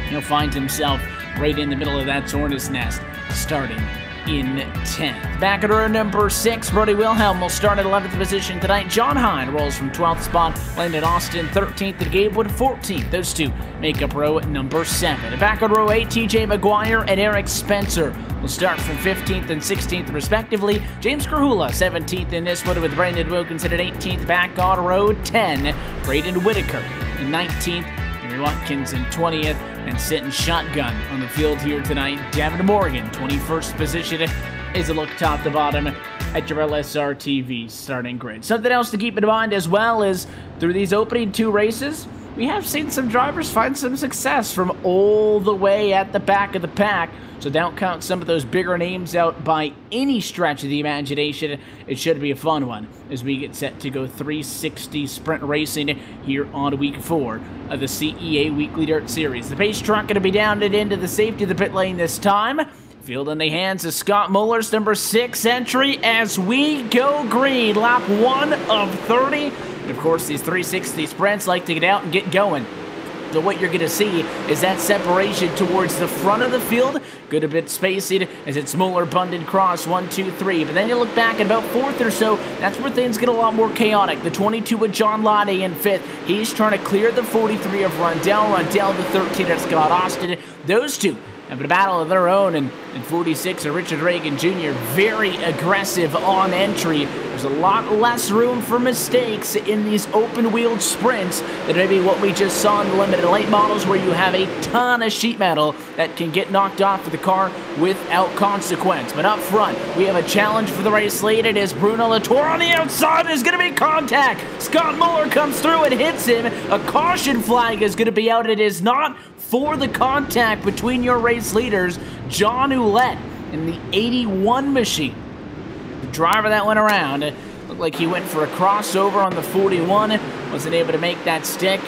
[SPEAKER 1] he'll find himself right in the middle of that hornet's nest, starting in 10th. Back at row number 6, Brody Wilhelm will start at 11th position tonight. John Hine rolls from 12th spot. Landon Austin 13th and Gabe Wood 14th. Those two make up row number 7. Back at row 8, TJ McGuire and Eric Spencer will start from 15th and 16th respectively. James Krahula 17th in this one with Brandon Wilkinson at 18th. Back on row 10, Braden Whitaker in 19th. Henry Watkins in 20th, and sitting shotgun on the field here tonight, Devin Morgan, 21st position, is a look top to bottom at your LSRTV starting grid. Something else to keep in mind as well is through these opening 2 races, we have seen some drivers find some success from all the way at the back of the pack. So don't count some of those bigger names out by any stretch of the imagination. It should be a fun one as we get set to go 360 sprint racing here on week 4 of the CEA Weekly Dirt Series. The pace truck going to be down and into the safety of the pit lane this time. Field in the hands of Scott Muller's number 6 entry as we go green. Lap 1 of 30. And of course, these 360 sprints like to get out and get going. So what you're going to see is that separation towards the front of the field. Good a bit spacing as it's Muller, Bundin, Cross, 1, 2, 3. But then you look back at about 4th or so, that's where things get a lot more chaotic. The 22 with John Lade in 5th. He's trying to clear the 43 of Rundell. Rundell the 13 of Scott Austin. Those two have a battle of their own, and 46 of Richard Reagan Jr. very aggressive on entry. There's a lot less room for mistakes in these open-wheeled sprints than maybe what we just saw in the limited late models, where you have a ton of sheet metal that can get knocked off of the car without consequence. But up front, we have a challenge for the race lead. It is Bruno Latour on the outside. There's going to be contact. Scott Muller comes through and hits him. A caution flag is going to be out. It is not for the contact between your race leaders. John Ouellette in the 81 machine. The driver that went around, it looked like he went for a crossover on the 41, wasn't able to make that stick,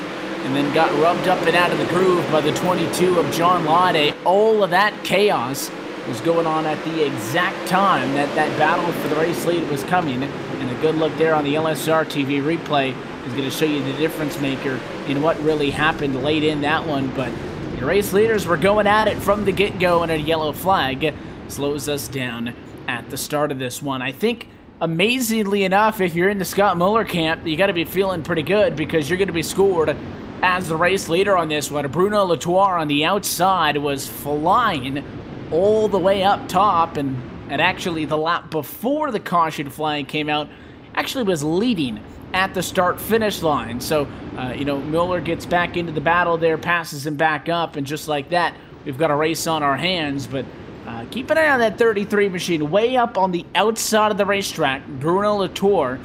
[SPEAKER 1] and then got rubbed up and out of the groove by the 22 of John Lade. All of that chaos was going on at the exact time that that battle for the race lead was coming, and a good look there on the LSR TV replay is going to show you the difference maker in what really happened late in that one. But the race leaders were going at it from the get-go, and a yellow flag slows us down at the start of this one. I think, amazingly enough, if you're in the Scott Muller camp, you got to be feeling pretty good because you're going to be scored as the race leader on this one. Bruno Latour on the outside was flying all the way up top, and actually the lap before the caution flag came out actually was leading at the start-finish line. So, Muller gets back into the battle there, passes him back up, and just like that, we've got a race on our hands. But keep an eye on that 33 machine way up on the outside of the racetrack. Bruno Latour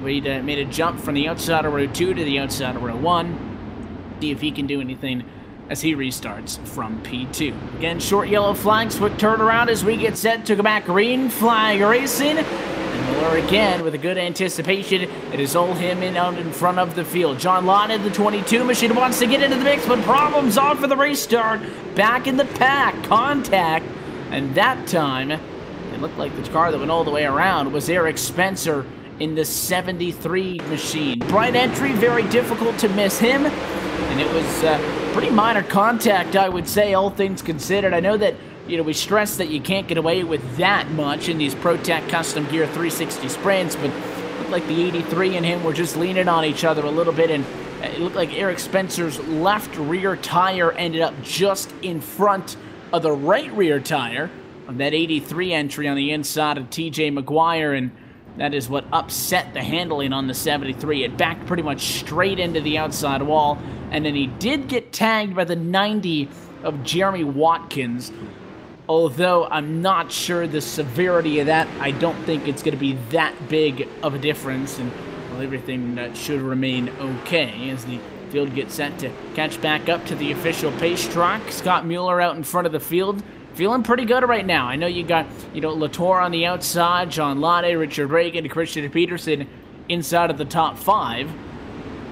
[SPEAKER 1] made a jump from the outside of row 2 to the outside of row 1. See if he can do anything as he restarts from P2. Again, short yellow flag, quick turnaround as we get set to go back green flag racing. And Muller again with a good anticipation. It is all him out in front of the field. John Lade, the 22 machine, wants to get into the mix, but problems on for the restart. Back in the pack, contact. And that time, it looked like the car that went all the way around was Eric Spencer in the 73 machine. Bright entry, very difficult to miss him. And it was pretty minor contact, I would say, all things considered. I know that, we stress that you can't get away with that much in these ProTech Custom Gear 360 sprints, but it looked like the 83 and him were just leaning on each other a little bit, and it looked like Eric Spencer's left rear tire ended up just in front of the right rear tire of that 83 entry on the inside of TJ McGuire, and that is what upset the handling on the 73. It backed pretty much straight into the outside wall, and then he did get tagged by the 90 of Jeremy Watkins, although I'm not sure the severity of that. I don't think it's going to be that big of a difference, and everything should remain okay as the field gets set to catch back up to the official pace truck. Scott Muller out in front of the field, feeling pretty good right now. I know you got, Latour on the outside, John Lade, Richard Reagan, Christian Peterson inside of the top 5.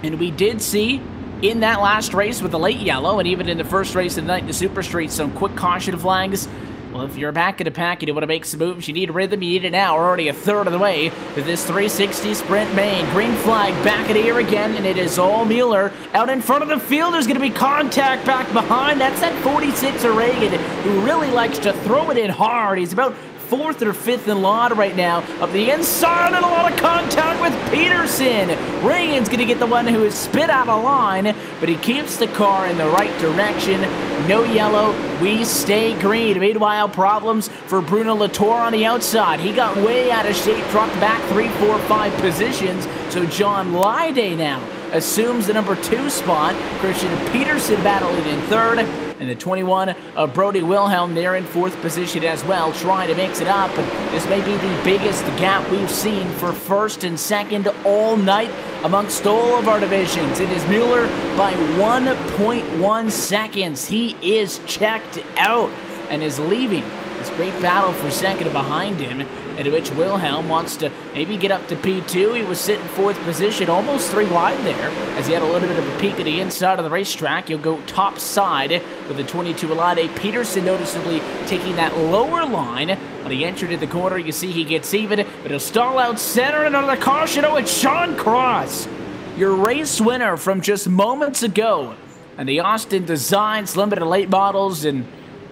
[SPEAKER 1] And we did see in that last race with the late yellow, and even in the first race of the night in the Super Street, some quick caution flags. Well, if you're back in the pack and you want to make some moves, you need rhythm, you need it now. We're already a third of the way to this 360 sprint main. Green flag back in here again, and it is all Mueller. Out in front of the field, there's going to be contact back behind. That's that 46 of Reagan, who really likes to throw it in hard. He's about 4th or 5th in line right now. Up the inside and a lot of contact with Peterson. Reagan's going to get the one who is spit out of line, but he keeps the car in the right direction. No yellow, we stay green. Meanwhile, problems for Bruno Latour on the outside. He got way out of shape, dropped back 3, 4, 5 positions. So John Lyday now assumes the number 2 spot. Christian Peterson battling in 3rd. And the 21 of Brody Wilhelm there in 4th position as well, trying to mix it up. But this may be the biggest gap we've seen for 1st and 2nd all night amongst all of our divisions. It is Mueller by 1.1 seconds. He is checked out and is leaving this great battle for 2nd behind him, at which Wilhelm wants to maybe get up to P2. He was sitting 4th position, almost 3 wide there, as he had a little bit of a peek at the inside of the racetrack. He'll go top side with the 22 Elade. Peterson noticeably taking that lower line. When he entered at the corner, you see he gets even, but he'll stall out center, and another caution. Oh, it's Sean Cross, your race winner from just moments ago. And the Austin Designs Limited Late Models, and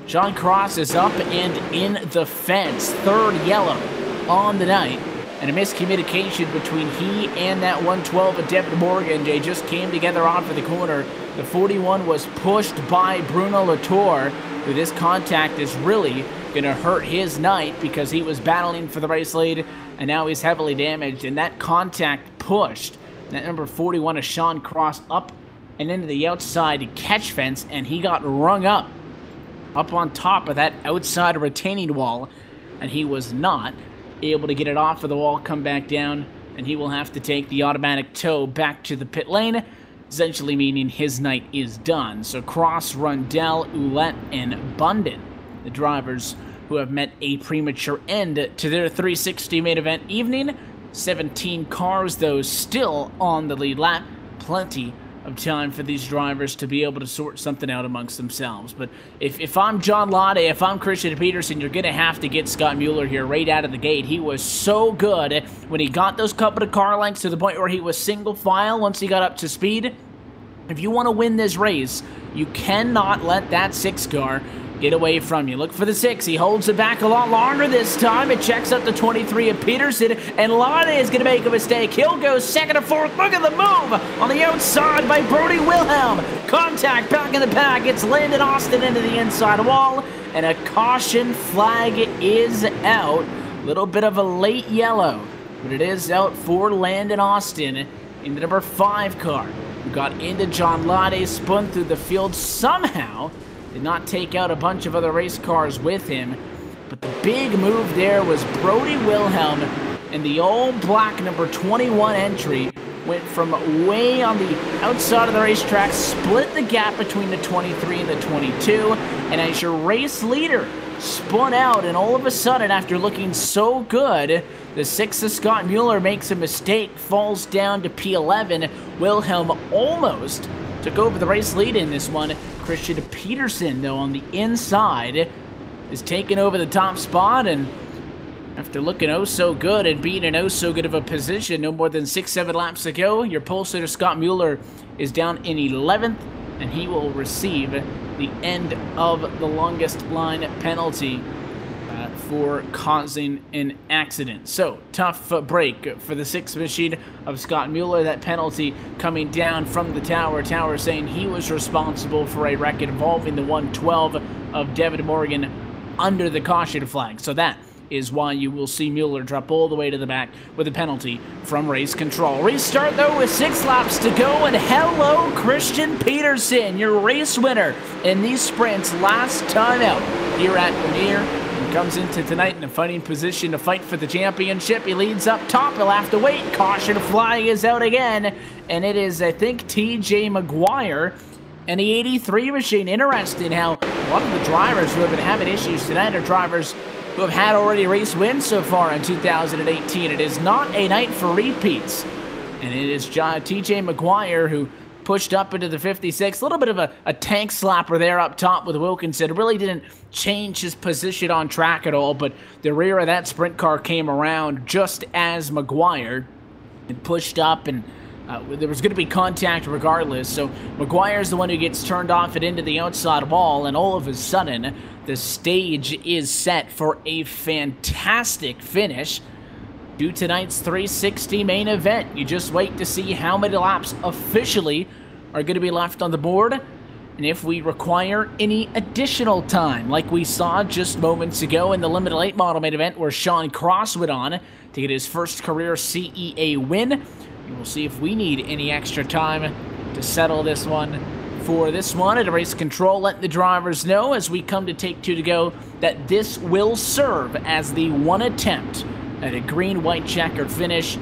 [SPEAKER 1] Sean Cross is up and in the fence. 3rd yellow on the night. And a miscommunication between he and that 112 of Devin Morgan. They just came together off of the corner. The 41 was pushed by Bruno Latour, who this contact is really going to hurt his night because he was battling for the race lead, and now he's heavily damaged. And that contact pushed that number 41 of Sean Cross up and into the outside catch fence, and he got rung up on top of that outside retaining wall, and he was not able to get it off of the wall, come back down, and he will have to take the automatic tow back to the pit lane, essentially meaning his night is done. So Cross, Rundell, Ouellette, and Bundin, the drivers who have met a premature end to their 360 main event evening. 17 cars, though, still on the lead lap. Plenty of time for these drivers to be able to sort something out amongst themselves. But if I'm John Lyday, if I'm Christian Peterson, you're going to have to get Scott Mueller here right out of the gate. He was so good when he got those couple of car lengths to the point where he was single file once he got up to speed. If you want to win this race, you cannot let that 6 car get away from you. Look for the 6. He holds it back a lot longer this time. It checks up the 23 of Peterson, and Lyday is going to make a mistake. He'll go 2nd or 4th. Look at the move on the outside by Brody Wilhelm. Contact back in the pack. It's Landon Austin into the inside wall, and a caution flag is out. Little bit of a late yellow, but it is out for Landon Austin in the number 5 car, who got into John Lyday, spun through the field somehow. Did not take out a bunch of other race cars with him. But the big move there was Brody Wilhelm, and the all-black number 21 entry went from way on the outside of the racetrack, split the gap between the 23 and the 22, and as your race leader spun out, and all of a sudden, after looking so good, the 6 of Scott Mueller makes a mistake, falls down to P11. Wilhelm almost took over the race lead in this one. Christian Peterson, though, on the inside, is taking over the top spot, and after looking oh so good and being in oh so good of a position, no more than 6-7 laps to go, your pole sitter Scott Mueller is down in 11th, and he will receive the end of the longest line penalty for causing an accident. So, tough break for the 6th machine of Scott Mueller. That penalty coming down from the tower. Tower saying he was responsible for a wreck involving the 112 of Devin Morgan under the caution flag. So that is why you will see Mueller drop all the way to the back with a penalty from race control. Restart, though, with 6 laps to go, and hello, Christian Peterson, your race winner in these sprints last time out here at Premier. Comes into tonight in a fighting position to fight for the championship. He leads up top. He'll have to wait. Caution flag is out again. And it is, I think, TJ McGuire and the 83 machine. Interesting how a lot of the drivers who have been having issues tonight are drivers who have had already race wins so far in 2018. It is not a night for repeats. And it is TJ McGuire who pushed up into the 56. A little bit of a tank slapper there up top with Wilkinson. It really didn't change his position on track at all, but the rear of that sprint car came around just as McGuire had pushed up and There was going to be contact regardless, so McGuire's the one who gets turned off and into the outside wall, and all of a sudden, the stage is set for a fantastic finish to tonight's 360 main event. You just wait to see how many laps officially are going to be left on the board, and if we require any additional time, like we saw just moments ago in the Limited Late Model main event where Sean Cross went on to get his first career CEA win. We'll see if we need any extra time to settle this one. For this one, at Race Control, let the drivers know as we come to take 2 to go that this will serve as the one attempt at a green-white checkered finish,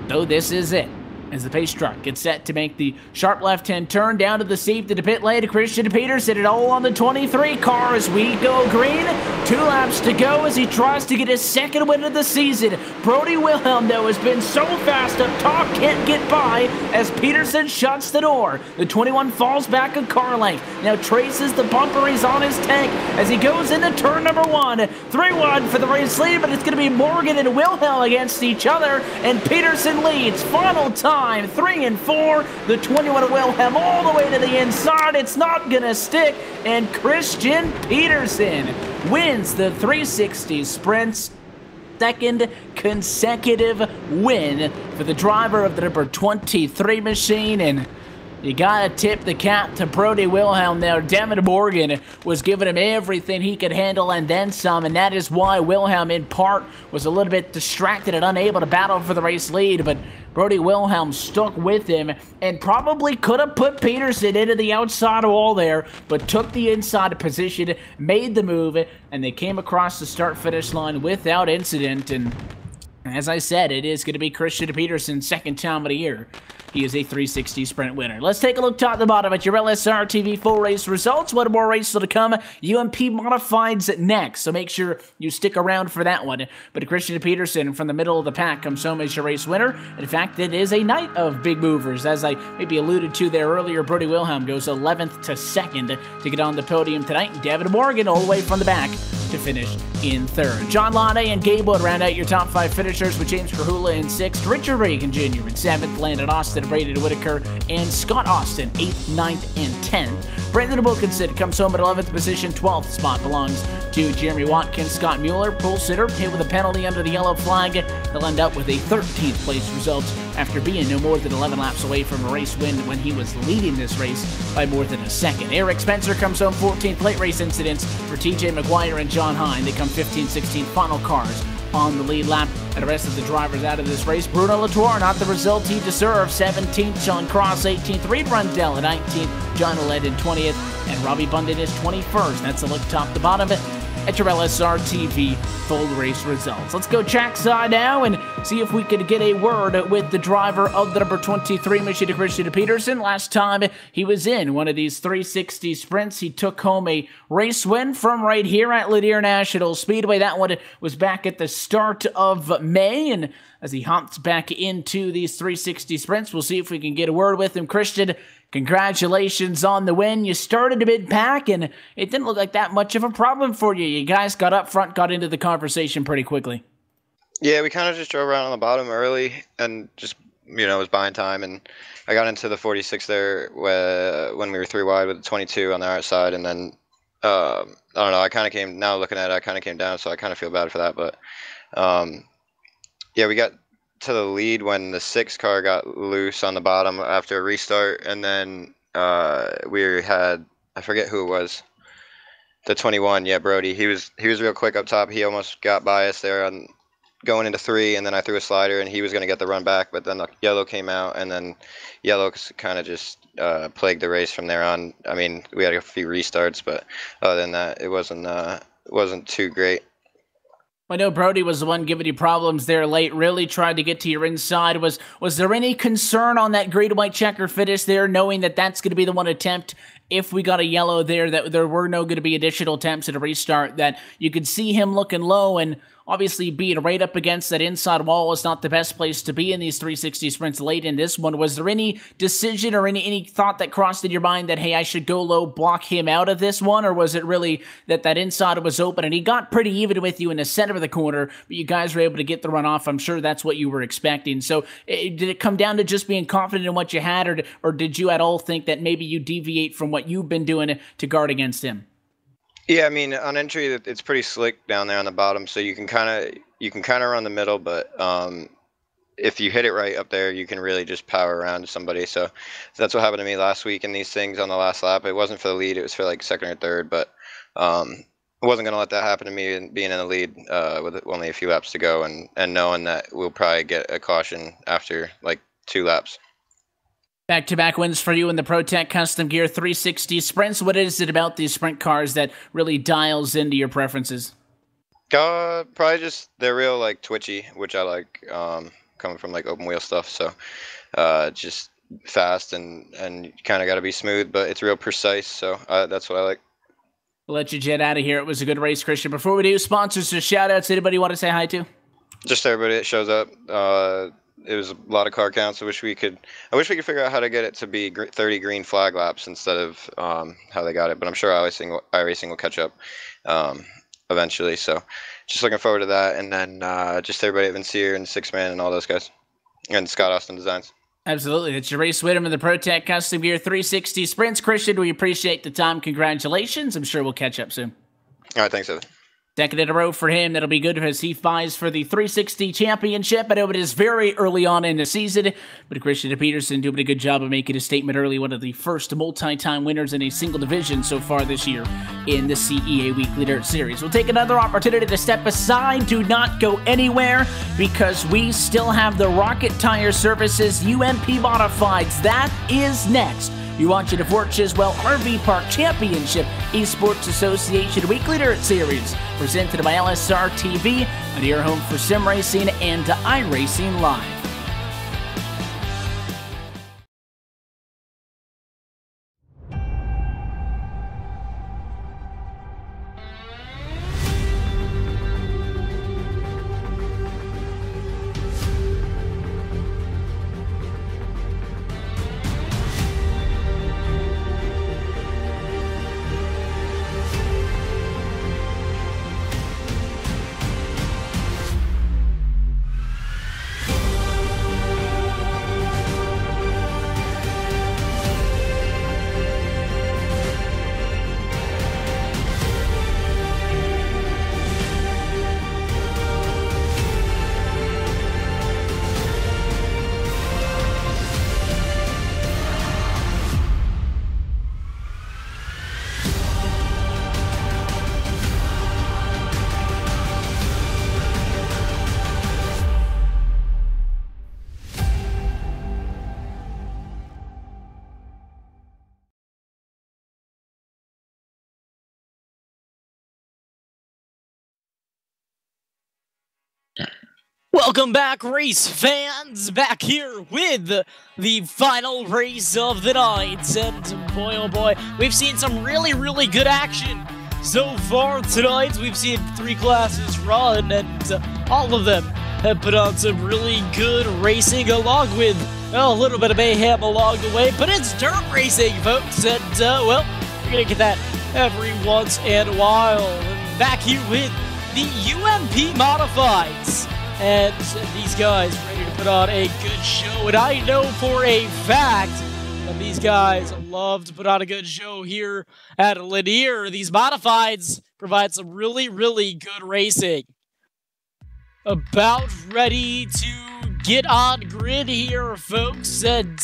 [SPEAKER 1] though this is it. As the pace truck gets set to make the sharp left-hand turn down to the safety to pit lane, Christian Peterson it all on the 23 car as we go green. 2 laps to go as he tries to get his second win of the season. Brody Wilhelm, though, has been so fast up top, can't get by as Peterson shuts the door. The 21 falls back a car length. Now traces the bumper, he's on his tank as he goes into turn number 1. 3-1 for the race lead, but it's going to be Morgan and Wilhelm against each other, and Peterson leads. Final time. 3 and 4, the 21 of Wilhelm all the way to the inside. It's not gonna stick, and Christian Peterson wins the 360 Sprint's second consecutive win for the driver of the number 23 machine. And you gotta tip the cap to Brody Wilhelm there. Devin Morgan was giving him everything he could handle and then some, and that is why Wilhelm, in part, was a little bit distracted and unable to battle for the race lead, but Brody Wilhelm stuck with him and probably could have put Peterson into the outside wall there, but took the inside position, made the move, and they came across the start-finish line without incident. And as I said, it is going to be Christian Peterson's second time of the year. He is a 360 Sprint winner. Let's take a look top to bottom at your LSRTV full race results. One more race still to come. UMP Modifieds next, so make sure you stick around for that one. But Christian Peterson from the middle of the pack comes home as your race winner. In fact, it is a night of big movers. As I maybe alluded to there earlier, Brody Wilhelm goes 11th to 2nd to get on the podium tonight. Devin Morgan all the way from the back to finish in 3rd. John Lonnie and Gabe Wood round out your top 5 finishers with James Krahula in 6th, Richard Reagan Jr. in 7th, Landon Austin, Braden Whitaker, and Scott Austin 8th, 9th, and 10th. Brandon Wilkinson comes home at 11th position. 12th spot belongs to Jeremy Watkins. Scott Mueller, pole sitter, hit with a penalty under the yellow flag. They'll end up with a 13th place result after being no more than 11 laps away from a race win when he was leading this race by more than a second. Eric Spencer comes home 14th. Late race incidents for TJ McGuire and John Hine. They come 15th, 16th, final cars on the lead lap. And the rest of the drivers out of this race. Bruno Latour, not the result he deserved. 17th, Sean Cross 18th, Reed Rundell at 19th, John Oled in 20th, and Robbie Bundin is 21st. That's a look top to bottom at your LSRTV full race results. Let's go trackside now and see if we could get a word with the driver of the number 23 machine, Christian Peterson. Last time he was in one of these 360 sprints, he took home a race win from right here at Lanier National Speedway. That one was back at the start of May, and as he hops back into these 360 sprints, we'll see if we can get a word with him. Christian, congratulations on the win. You started a mid-pack, and it didn't look like that much of a problem for you. You guys got up front, got into the conversation pretty quickly.
[SPEAKER 4] Yeah, we kind of just drove around on the bottom early and just, was buying time. And I got into the 46 there when we were 3 wide with the 22 on the outside. And then, I don't know, now looking at it, I kind of came down, so I kind of feel bad for that. But, yeah, we got to the lead when the 6 car got loose on the bottom after a restart, and then we had, I forget who it was, the 21. Yeah, Brody. He was real quick up top. He almost got by us there on going into 3, and then I threw a slider, and he was going to get the run back, but then the yellow came out, and then yellow kind of just plagued the race from there on. I mean, we had a few restarts, but other than that, it wasn't too great.
[SPEAKER 1] I know Brody was the one giving you problems there late, really tried to get to your inside. Was there any concern on that green white checker finish there, knowing that that's going to be the one attempt if we got a yellow there, that there were no going to be additional attempts at a restart, that you could see him looking low, and obviously being right up against that inside wall is not the best place to be in these 360 sprints late in this one. Was there any decision or any thought that crossed in your mind that, hey, I should go low, block him out of this one? Or was it really that inside was open and he got pretty even with you in the center of the corner, but you guys were able to get the run off? I'm sure that's what you were expecting. So did it come down to just being confident in what you had, or did you at all think that maybe you deviate from what you've been doing to guard against him?
[SPEAKER 4] Yeah, I mean, on entry, it's pretty slick down there on the bottom, so you can kind of run the middle, but if you hit it right up there, you can really just power around somebody. So that's what happened to me last week in these things on the last lap. It wasn't for the lead; it was for like second or third, but I wasn't gonna let that happen to me and being in the lead with only a few laps to go, and knowing that we'll probably get a caution after like 2 laps.
[SPEAKER 1] Back-to-back wins for you in the ProTech Custom Gear 360 sprints. What is it about these sprint cars that really dials into your preferences?
[SPEAKER 4] Probably just they're real like twitchy, which I like, coming from like open wheel stuff. So just fast and you kind of got to be smooth, but it's real precise. So that's what I like.
[SPEAKER 1] We'll let you jet out of here. It was a good race, Christian. Before we do, sponsors or shout-outs, anybody want to say hi to?
[SPEAKER 4] Just everybody that shows up. It was a lot of car counts. I wish we could figure out how to get it to be 30 green flag laps instead of how they got it. But I'm sure iRacing will catch up eventually. So just looking forward to that. And then just everybody at Vincier and Six Man and all those guys. And Scott Austin Designs.
[SPEAKER 1] Absolutely. It's your race winner in the ProTech Custom Gear 360 sprints. Christian, we appreciate the time. Congratulations. I'm sure we'll catch up soon.
[SPEAKER 4] All right, thanks, Evan.
[SPEAKER 1] Second in a row for him. That'll be good as he fights for the 360 championship. I know it is very early on in the season, but Christian Peterson doing a good job of making a statement early. One of the first multi-time winners in a single division so far this year in the CEA Weekly Dirt Series. We'll take another opportunity to step aside. Do not go anywhere because we still have the Rocket Tire Services UMP Modifieds. That is next. You want you to watch as well RV Park Championship Esports Association Weekly Dirt Series, presented by LSRTV, on your home for sim racing and iRacing Live.
[SPEAKER 2] Welcome back, race fans, back here with the final race of the night. And boy, oh boy, we've seen some really, really good action so far tonight. We've seen 3 classes run, and all of them have put on some really good racing, along with a little bit of mayhem along the way. But it's dirt racing, folks, and well, we're gonna get that every once in a while. And back here with the UMP Modifieds. And these guys ready to put on a good show. And I know for a fact that these guys love to put on a good show here at Lanier. These Modifieds provide some really, really good racing. About ready to get on grid here, folks. And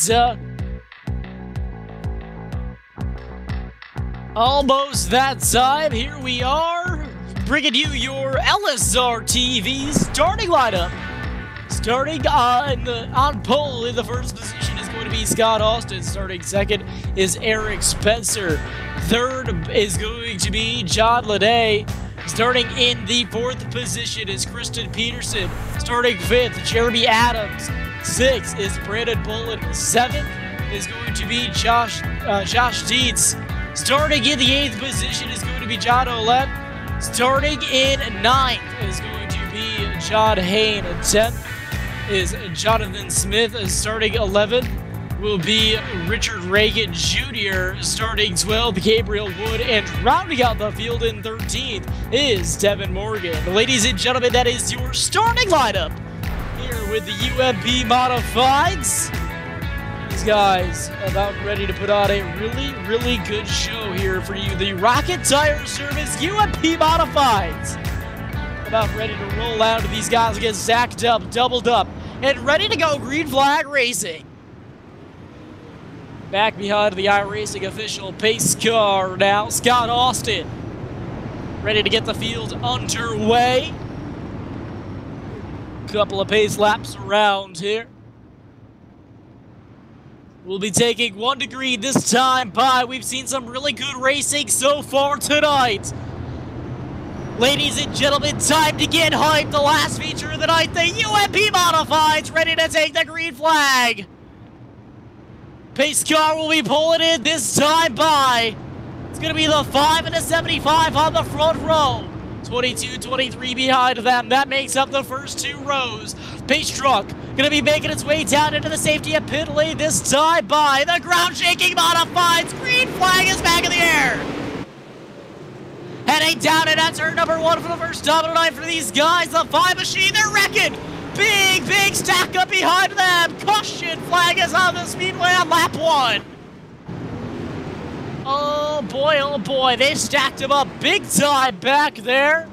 [SPEAKER 2] almost that time. Here we are, bringing you your LSRTV starting lineup. Starting on pole in the first position is going to be Scott Austin. Starting second is Eric Spencer. Third is going to be John Lede. Starting in the 4th position is Kristen Peterson. Starting 5th, Jeremy Adams. 6th is Brandon Bullen. 7th is going to be Josh Dietz. Starting in the 8th position is going to be John Olette. Starting in 9th is going to be John Hain. 10 is Jonathan Smith. Starting 11 will be Richard Reagan Jr. Starting 12, Gabriel Wood. And rounding out the field in 13th is Devin Morgan. Ladies and gentlemen, that is your starting lineup here with the UMP Modifieds. These guys about ready to put on a really good show here for you. The Rocket Tire Service UMP Modifieds about ready to roll out. These guys get zacked up, doubled up, and ready to go green flag racing. Back behind the iRacing official pace car now, Scott Austin. Ready to get the field underway. Couple of pace laps around here. We'll be taking 1 degree this time by. We've seen some really good racing so far tonight. Ladies and gentlemen, time to get hyped. The last feature of the night, the UMP Modifieds ready to take the green flag. Pace car will be pulling in this time by. It's going to be the 5 and a 75 on the front row. 22, 23 behind them. That makes up the first 2 rows. Pace truck going to be making its way down into the safety of pit lane this time by. The ground shaking Modifieds. Green flag is back in the air. Heading down and at turn number 1 for the first time tonight for these guys. The 5 machine, they're wrecking. Big stack up behind them. Caution flag is on the speedway on lap 1. Oh boy, they stacked him up big time back there.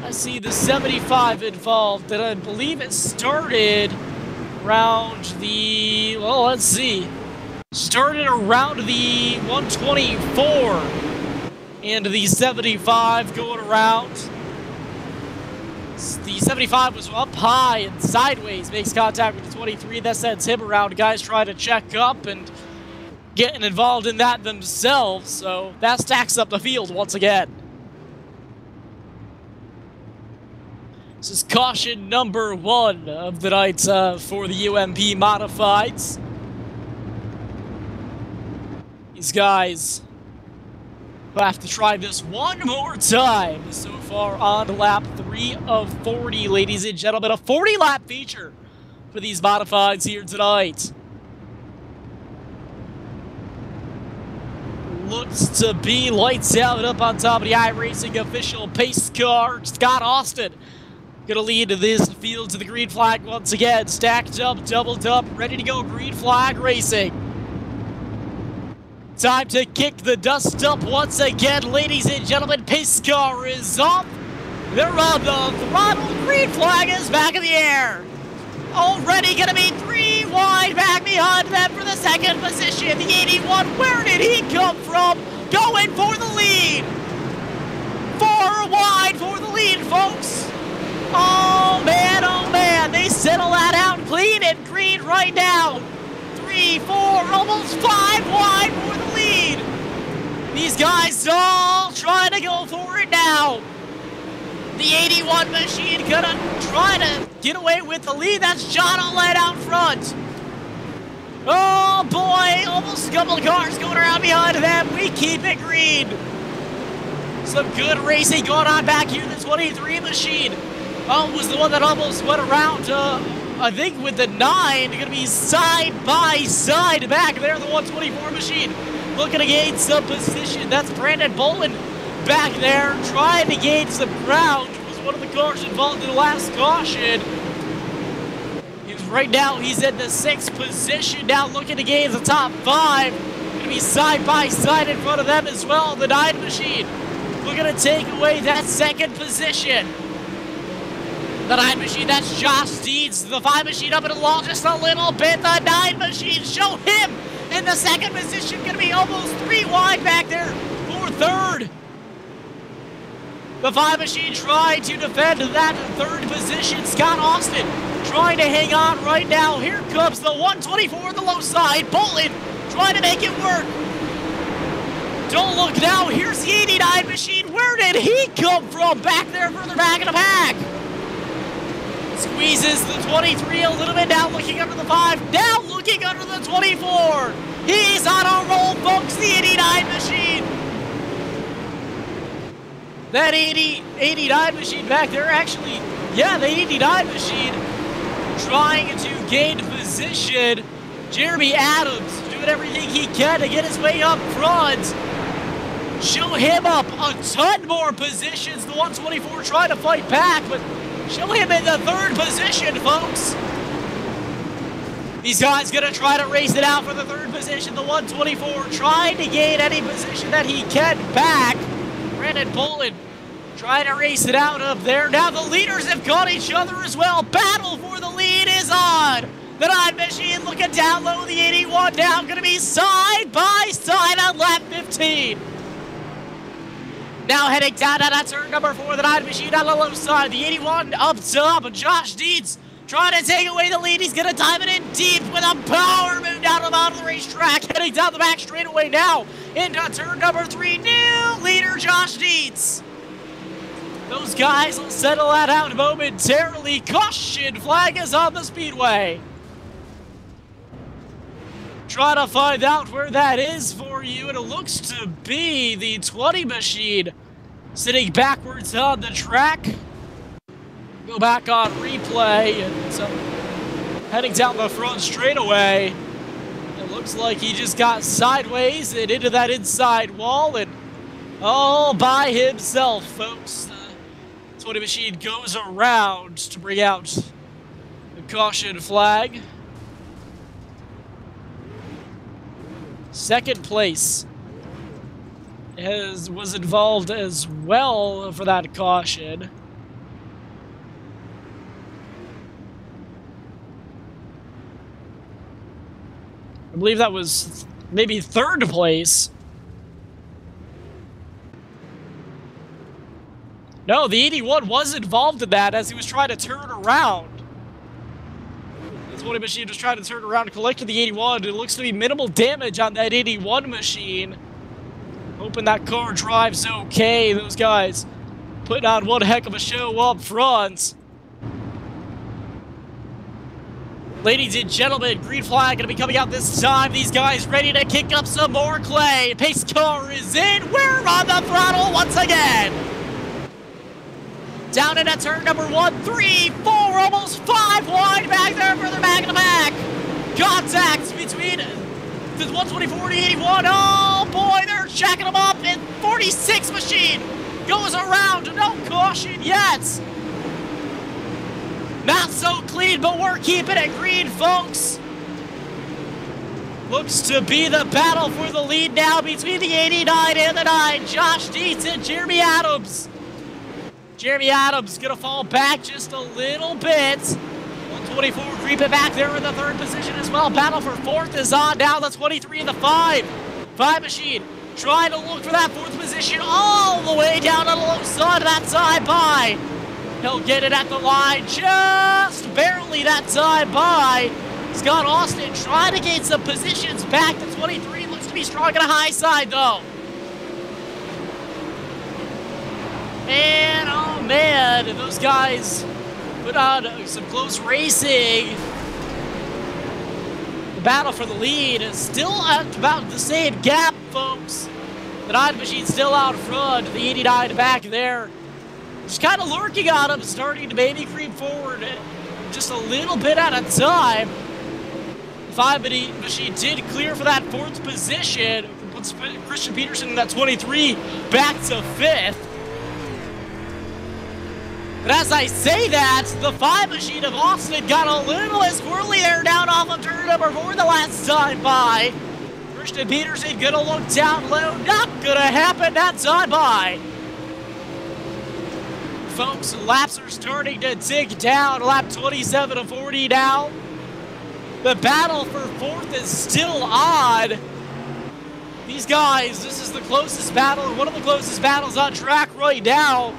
[SPEAKER 2] I see the 75 involved, and I believe it started around the, well, let's see. Started around the 124, and the 75 going around. The 75 was up high and sideways, makes contact with the 23. That sends him around. Guys trying to check up and getting involved in that themselves, so that stacks up the field once again. This is caution number 1 of the night for the UMP Modifieds. These guys will have to try this one more time. So far on lap 3 of 40, ladies and gentlemen. A 40-lap feature for these Modifieds here tonight. Looks to be lights out up on top of the iRacing official pace car. Scott Austin gonna lead this field to the green flag once again. Stacked up, doubled up, ready to go green flag racing. Time to kick the dust up once again, ladies and gentlemen. Pace car is off. They're on the throttle. Green flag is back in the air. Already gonna be 3 wide back behind them for the 2nd position. The 81, where did he come from? Going for the lead. 4 wide for the lead, folks. Oh man, they settle that out clean and green right now. 3, 4, almost 5 wide for the lead. These guys all trying to go for it now. The 81 machine gonna try to get away with the lead. That's John Oled out front. Oh boy, almost a couple of cars going around behind them. We keep it green. Some good racing going on back here. The 23 machine was the one that almost went around, I think with the 9. Gonna be side by side back there. The 124 machine looking to gain some position. That's Brandon Bolin back there trying to gain some ground. Was one of the cars involved in the last caution. Right now he's in the 6th position now, looking to gain the top 5. Gonna be side by side in front of them as well. The 9 machine looking to take away that 2nd position. The 9 machine, that's Josh Steeds. The 5 machine up in the wall just a little bit. The 9 machine, show him in the 2nd position. Gonna be almost 3 wide back there for 3rd. The 5 machine trying to defend that 3rd position. Scott Austin trying to hang on right now. Here comes the 124 on the low side. Bolin trying to make it work. Don't look now. Here's the 89 machine. Where did he come from? Back there, further back in the pack. Squeezes the 23 a little bit now, looking under the 5. Now looking under the 24. He's on a roll, folks. The 89 machine. That 89 machine back there actually Yeah, the 89 machine trying to gain position. Jeremy Adams doing everything he can to get his way up front. Show him up a ton more positions. The 124 trying to fight back, but show him in the third position, folks. These guys gonna try to race it out for the third position. The 124 trying to gain any position that he can back. Brandon Bolin trying to race it out up there. Now the leaders have got each other as well. Battle for the lead is on. The 9 machine looking down low. The 81 now gonna be side by side on lap 15. Now heading down at turn number 4, the 9 machine on the low side. The 81 up top. Josh Dietz trying to take away the lead. He's going to dive it in deep with a power move down the bottom of the racetrack. Heading down the back straightaway now into turn number 3. New leader, Josh Dietz. Those guys will settle that out momentarily. Caution flag is on the speedway. Try to find out where that is for you, and it looks to be the 20 machine sitting backwards on the track. Go back on replay, and heading down the front straightaway. It looks like he just got sideways and into that inside wall, and all by himself, folks. The 20 machine goes around to bring out the caution flag. Second place was involved as well for that caution. I believe that was maybe third place. No, the 81 was involved in that as he was trying to turn around. The 20 machine was trying to turn around and collect the 81. It looks to be minimal damage on that 81 machine. Hoping that car drives okay. Those guys putting on one heck of a show up front. Ladies and gentlemen, green flag going to be coming out this time. These guys ready to kick up some more clay. Pace car is in. We're on the throttle once again. Down into turn number 1, 3, 4, almost 5 wide back there, further back in the back. Contact between the 124 and the 81. Oh boy, they're checking them up. And 46 machine goes around. No caution yet. Not so clean, but we're keeping it green, folks. Looks to be the battle for the lead now between the 89 and the 9. Josh Dietz and Jeremy Adams. Jeremy Adams gonna fall back just a little bit. 124 creeping back there in the third position as well. Battle for fourth is on now. The 23 and the 5. 5 machine trying to look for that fourth position all the way down on the low side of that side by. He'll get it at the line, just barely that time by. Scott Austin trying to gain some positions back. The 23 looks to be strong on the high side though. And oh man, those guys put on some close racing. The battle for the lead is still at about the same gap, folks. The 9 machine still out front, the 89 back there. Just kind of lurking on him, starting to maybe creep forward just a little bit at a time. The 5 machine did clear for that fourth position. Puts Christian Peterson in that 23 back to 5th. But as I say that, the 5 machine of Austin got a little bit squirrely there down off of turn number 4 the last time by. Christian Peterson gonna look down low. Not gonna happen that time by. Folks, laps are starting to tick down. Lap 27 to 40 now. The battle for fourth is still on. These guys, this is the closest battle, or one of the closest battles on track right now.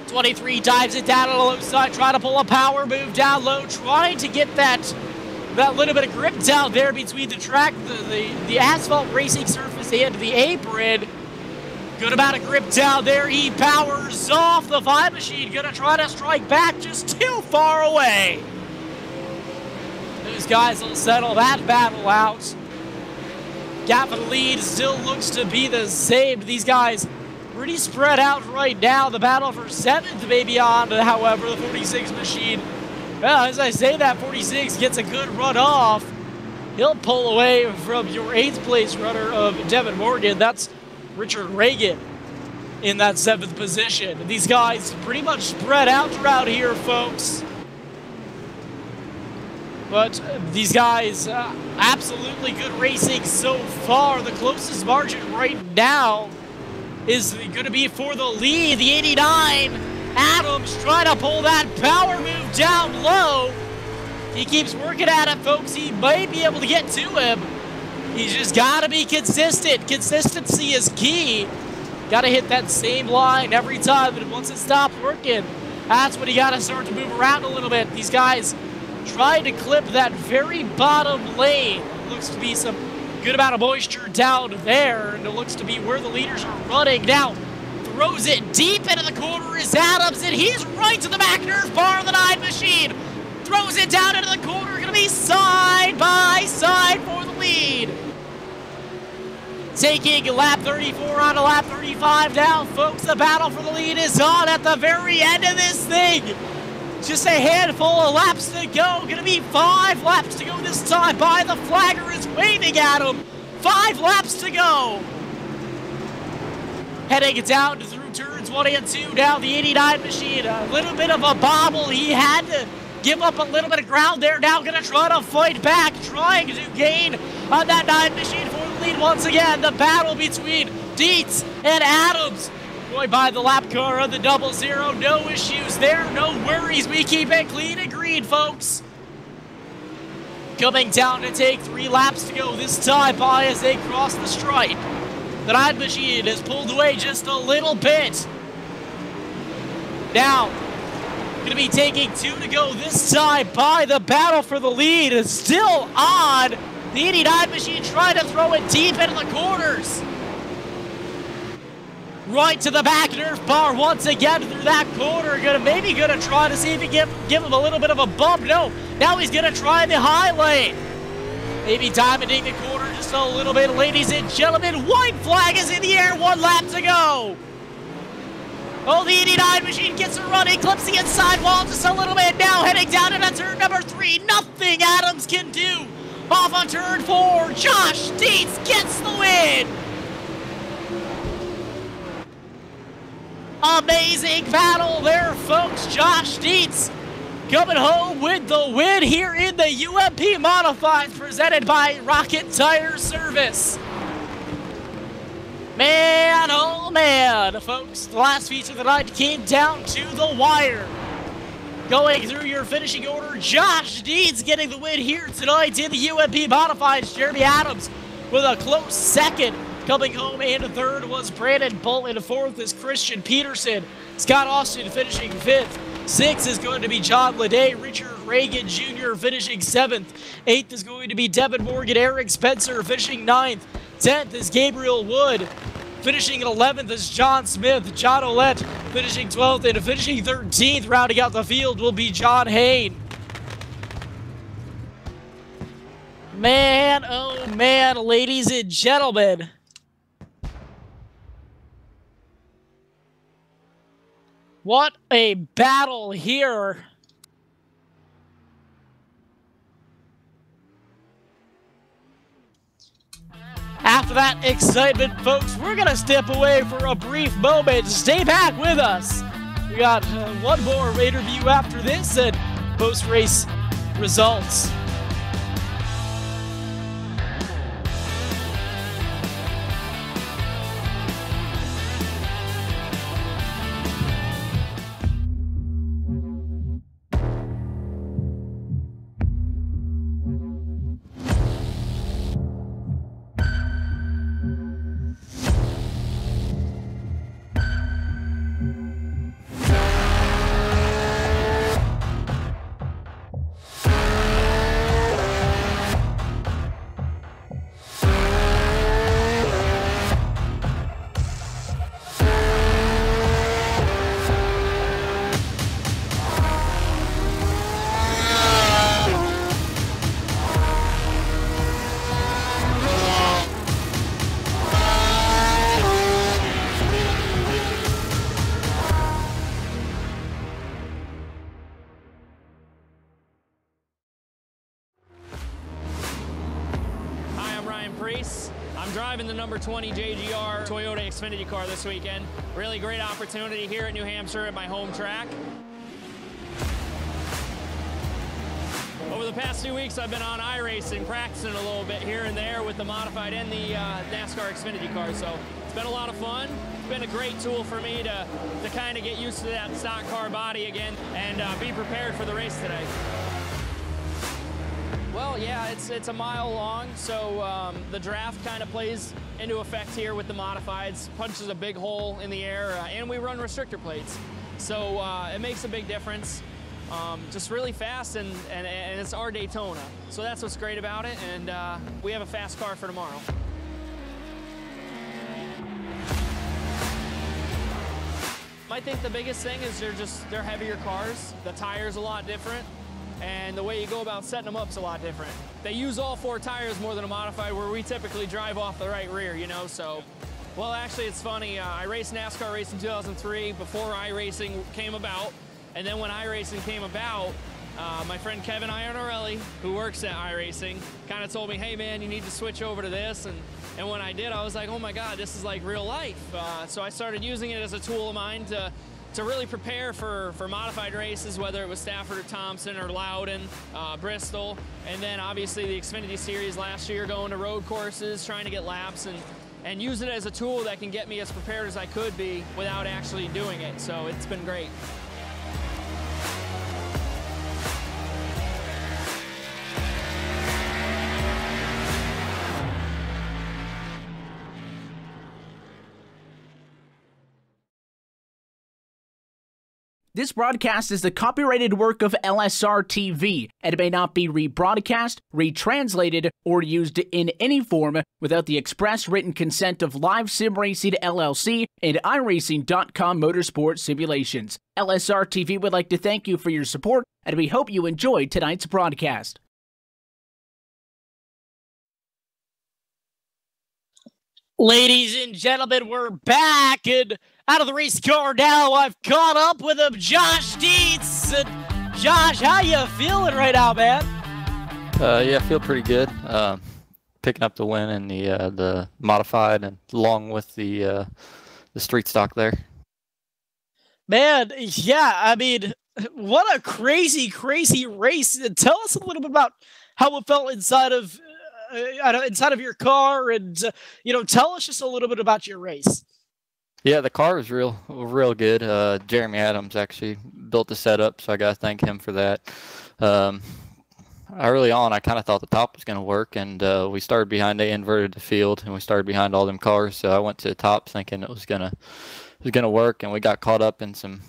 [SPEAKER 2] 23 dives it down on the low side, trying to pull a power move down low, trying to get that little bit of grip down there between the track, the asphalt racing surface and the apron. Good amount of grip down there. He powers off. The 5 machine gonna try to strike back, just too far away. Those guys will settle that battle out. Gap for the lead still looks to be the same. These guys pretty spread out right now. The battle for 7th may be on, however, the 46 machine. Well, as I say that, 46 gets a good run off. He'll pull away from your 8th place runner of Devin Morgan. That's Richard Reagan in that 7th position. These guys pretty much spread out throughout here, folks. But these guys, absolutely good racing so far. The closest margin right now is going to be for the lead, the 89. Adams trying to pull that power move down low. He keeps working at it, folks. He might be able to get to him. He's just got to be consistent. Consistency is key. Got to hit that same line every time, and once it stops working, that's when you got to start to move around a little bit. These guys trying to clip that very bottom lane. Looks to be some good amount of moisture down there, and it looks to be where the leaders are running. Now, throws it deep into the corner is Adams, and he's right to the back nerve bar of the 9 machine. Throws it down into the corner, gonna be side by side for the lead. Taking lap 34 on to lap 35 now, folks. The battle for the lead is on at the very end of this thing. Just a handful of laps to go. Gonna be 5 laps to go this time by the flagger is waving at him. 5 laps to go. Heading down through turns 1 and 2. Now the 89 machine, a little bit of a bobble. He had to give up a little bit of ground there. Now gonna try to fight back, trying to gain on that 9 machine for the lead once again. The battle between Dietz and Adams. Going by the lap car of the 00. No issues there, no worries. We keep it clean and green, folks. Coming down to take 3 laps to go this time by as they cross the stripe. The 9 machine has pulled away just a little bit. Now, going to be taking 2 to go this time by the battle for the lead is still on. The 89 machine trying to throw it deep into the corners. Right to the back nerf bar once again through that corner. Maybe gonna try to see if he can give him a little bit of a bump. No, now he's gonna try the high lane. Maybe diamonding the corner just a little bit. Ladies and gentlemen, white flag is in the air. 1 lap to go. Oh, the 89 machine gets a run. He clips the inside wall just a little bit. Now heading down into turn number 3. Nothing Adams can do. Off on turn 4. Josh Dietz gets the win. Amazing battle there, folks. Josh Dietz coming home with the win here in the UMP Modifieds presented by Rocket Tire Service. Man, oh man, folks, the last feature of the night came down to the wire. Going through your finishing order, Josh Dietz getting the win here tonight in the UMP Modifieds. Jeremy Adams with a close second. Coming home in 3rd was Brandon Bull. In 4th is Christian Peterson. Scott Austin finishing 5th. 6th is going to be John Leday. Richard Reagan Jr. finishing 7th. 8th is going to be Devin Morgan. Eric Spencer finishing 9th. 10th is Gabriel Wood. Finishing at 11th is John Smith. John Olette finishing 12th. And finishing 13th, rounding out the field, will be John Hain. Man, oh man, ladies and gentlemen. What a battle here. After that excitement, folks, we're going to step away for a brief moment. Stay back with us. We got one more interview after this and post-race results.
[SPEAKER 5] I'm driving the number 20 JGR Toyota Xfinity car this weekend. Really great opportunity here at New Hampshire at my home track. Over the past 2 weeks, I've been on iRacing, practicing a little bit here and there with the modified and the NASCAR Xfinity car, so it's been a lot of fun. It's been a great tool for me to kind of get used to that stock car body again and be prepared for the race today. Well, yeah, it's a mile long, so the draft kind of plays into effect here with the modifieds. Punches a big hole in the air, and we run restrictor plates, so it makes a big difference. Just really fast, and it's our Daytona, so that's what's great about it, and we have a fast car for tomorrow. I think the biggest thing is they're heavier cars. The tire's a lot different, and the way you go about setting them up is a lot different. They use all 4 tires more than a modified, where we typically drive off the right rear, you know, so. Well, actually, it's funny. I raced NASCAR race in 2003 before iRacing came about, and then when iRacing came about, my friend Kevin Iannarelli, who works at iRacing, kind of told me, hey man, you need to switch over to this, and when I did, I was like, oh my God, this is like real life. So I started using it as a tool of mine to really prepare for modified races, whether it was Stafford or Thompson or Loudon, Bristol, and then obviously the Xfinity Series last year, going to road courses, trying to get laps, and use it as a tool that can get me as prepared as I could be without actually doing it. So it's been great.
[SPEAKER 1] This broadcast is the copyrighted work of LSRTV, and it may not be rebroadcast, retranslated, or used in any form without the express written consent of Live Sim Racing LLC and iRacing.com Motorsport Simulations. LSRTV would like to thank you for your support, and we hope you enjoyed tonight's broadcast.
[SPEAKER 2] Ladies and gentlemen, we're back, and out of the race car now, I've caught up with him, Josh Dietz. And Josh, how you feeling right now, man?
[SPEAKER 6] Yeah, I feel pretty good. Picking up the win in the modified, and along with the street stock there.
[SPEAKER 2] Man, yeah, I mean, what a crazy, crazy race. Tell us a little bit about how it felt inside of your car, and tell us just a little bit about your race.
[SPEAKER 6] Yeah, the car was real good. Jeremy Adams actually built the setup, so I got to thank him for that. Early on, I kind of thought the top was going to work, and we started behind, they inverted the field, and we started behind all them cars. So I went to the top thinking it was gonna work, and we got caught up in some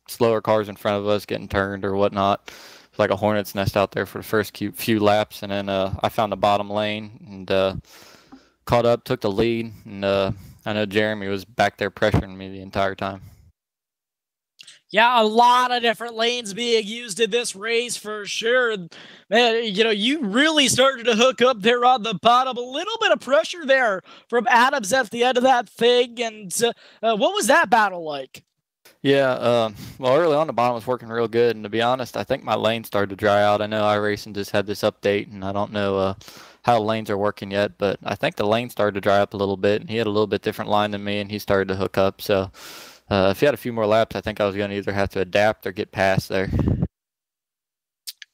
[SPEAKER 6] slower cars in front of us getting turned or whatnot. It's like a hornet's nest out there for the first few laps, and then I found the bottom lane and caught up, took the lead, and I know Jeremy was back there pressuring me the entire time.
[SPEAKER 2] Yeah, a lot of different lanes being used in this race for sure. Man, you really started to hook up there on the bottom. A little bit of pressure there from Adams at the end of that thing. And what was that battle like?
[SPEAKER 6] Yeah, well, early on the bottom was working real good. And to be honest, I think my lane started to dry out. I know iRacing just had this update, and I don't know how the lanes are working yet, but I think the lane started to dry up a little bit, and he had a little bit different line than me, and he started to hook up. So if he had a few more laps, I think I was going to either have to adapt or get past there.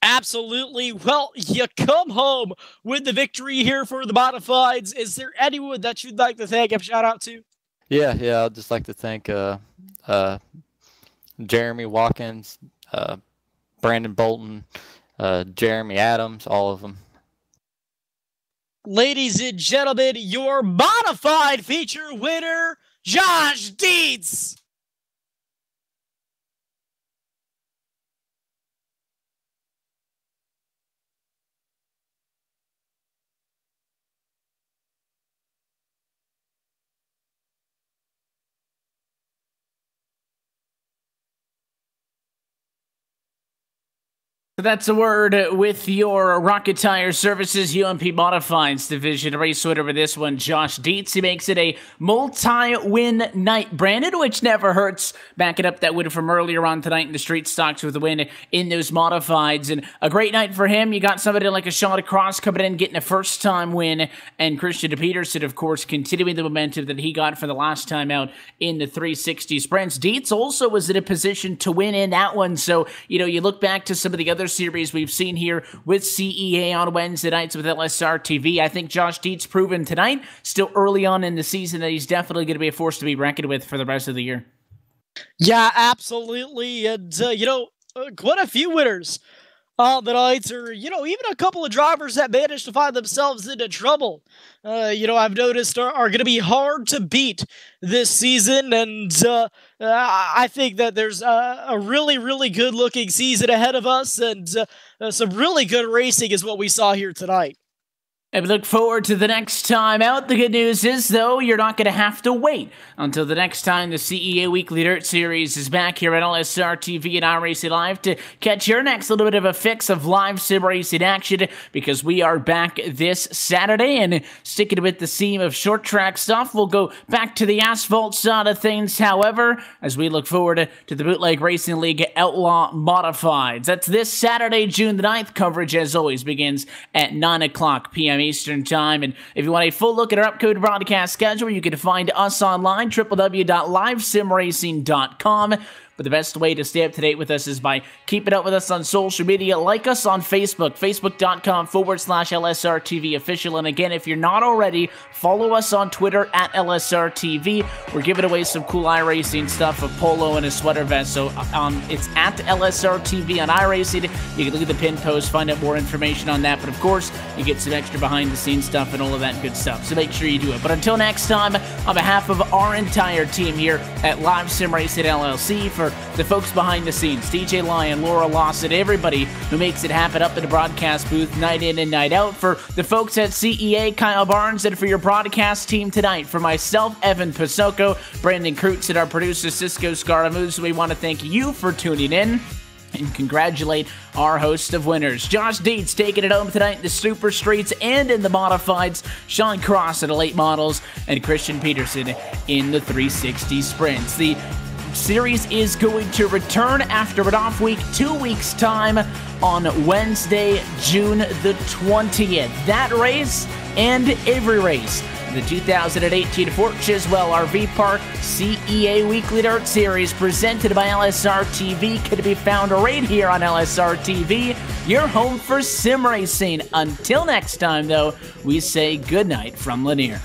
[SPEAKER 2] Absolutely. Well, you come home with the victory here for the modifieds. Is there anyone that you'd like to thank and shout out to?
[SPEAKER 6] Yeah, I'd just like to thank Jeremy Watkins, Brandon Bolton, Jeremy Adams, all of them.
[SPEAKER 2] Ladies and gentlemen, your modified feature winner, Josh Dietz.
[SPEAKER 1] So that's a word with your Rocket Tire Services UMP Modifieds division. Race winner with this one, Josh Dietz. He makes it a multi-win night. Brandon, which never hurts, backing up that win from earlier on tonight in the street stocks with a win in those modifieds. And a great night for him. You got somebody like a Sean Cross coming in, getting a first-time win. And Christian Peterson, of course, continuing the momentum that he got for the last time out in the 360 sprints. Dietz also was in a position to win in that one. So, you know, you look back to some of the other series we've seen here with CEA on Wednesday nights with LSRTV. I think Josh Dietz proven tonight, still early on in the season, that he's definitely going to be a force to be reckoned with for the rest of the year.
[SPEAKER 2] Yeah, absolutely. And, quite a few winners on the nights, or, even a couple of drivers that managed to find themselves into trouble, I've noticed are going to be hard to beat this season. And I think that there's a really, really good looking season ahead of us, and some really good racing is what we saw here tonight.
[SPEAKER 1] And we look forward to the next time out. The good news is, though, you're not going to have to wait until the next time the CEA Weekly Dirt Series is back here at LSRTV and iRacing Live to catch your next little bit of a fix of live sim racing action, because we are back this Saturday. And sticking with the theme of short track stuff, we'll go back to the asphalt side of things, however, as we look forward to the Bootleg Racing League Outlaw Modifieds. That's this Saturday, June the 9th. Coverage, as always, begins at 9 o'clock p.m. Eastern Time. And if you want a full look at our upcoming broadcast schedule, you can find us online, www.livesimracing.com. But the best way to stay up to date with us is by keeping up with us on social media. Like us on Facebook, facebook.com/LSRTV official. And again, if you're not already, follow us on Twitter at LSRTV. We're giving away some cool iRacing stuff, a polo and a sweater vest. So it's at LSRTV on iRacing. You can look at the pin post, find out more information on that. But of course, you get some extra behind the scenes stuff and all of that good stuff. So make sure you do it. But until next time, on behalf of our entire team here at Live Sim Racing LLC, for the folks behind the scenes, DJ Lyon, Laura Lawson, everybody who makes it happen up in the broadcast booth night in and night out, for the folks at CEA, Kyle Barnes, and for your broadcast team tonight, for myself, Evan Pasoko, Brandon Kreutz, and our producer, Cisco Scaramouche, we want to thank you for tuning in and congratulate our host of winners. Josh Dietz taking it home tonight in the Super Streets and in the Modifieds, Sean Cross in the late models, and Christian Peterson in the 360 sprints. The series is going to return after an off week, 2 weeks' time, on Wednesday, June the 20th. That race and every race the 2018 Fort Chiswell RV Park CEA Weekly Dirt Series presented by LSRTV can be found right here on LSRTV, your home for sim racing. Until next time, though, we say goodnight from Lanier.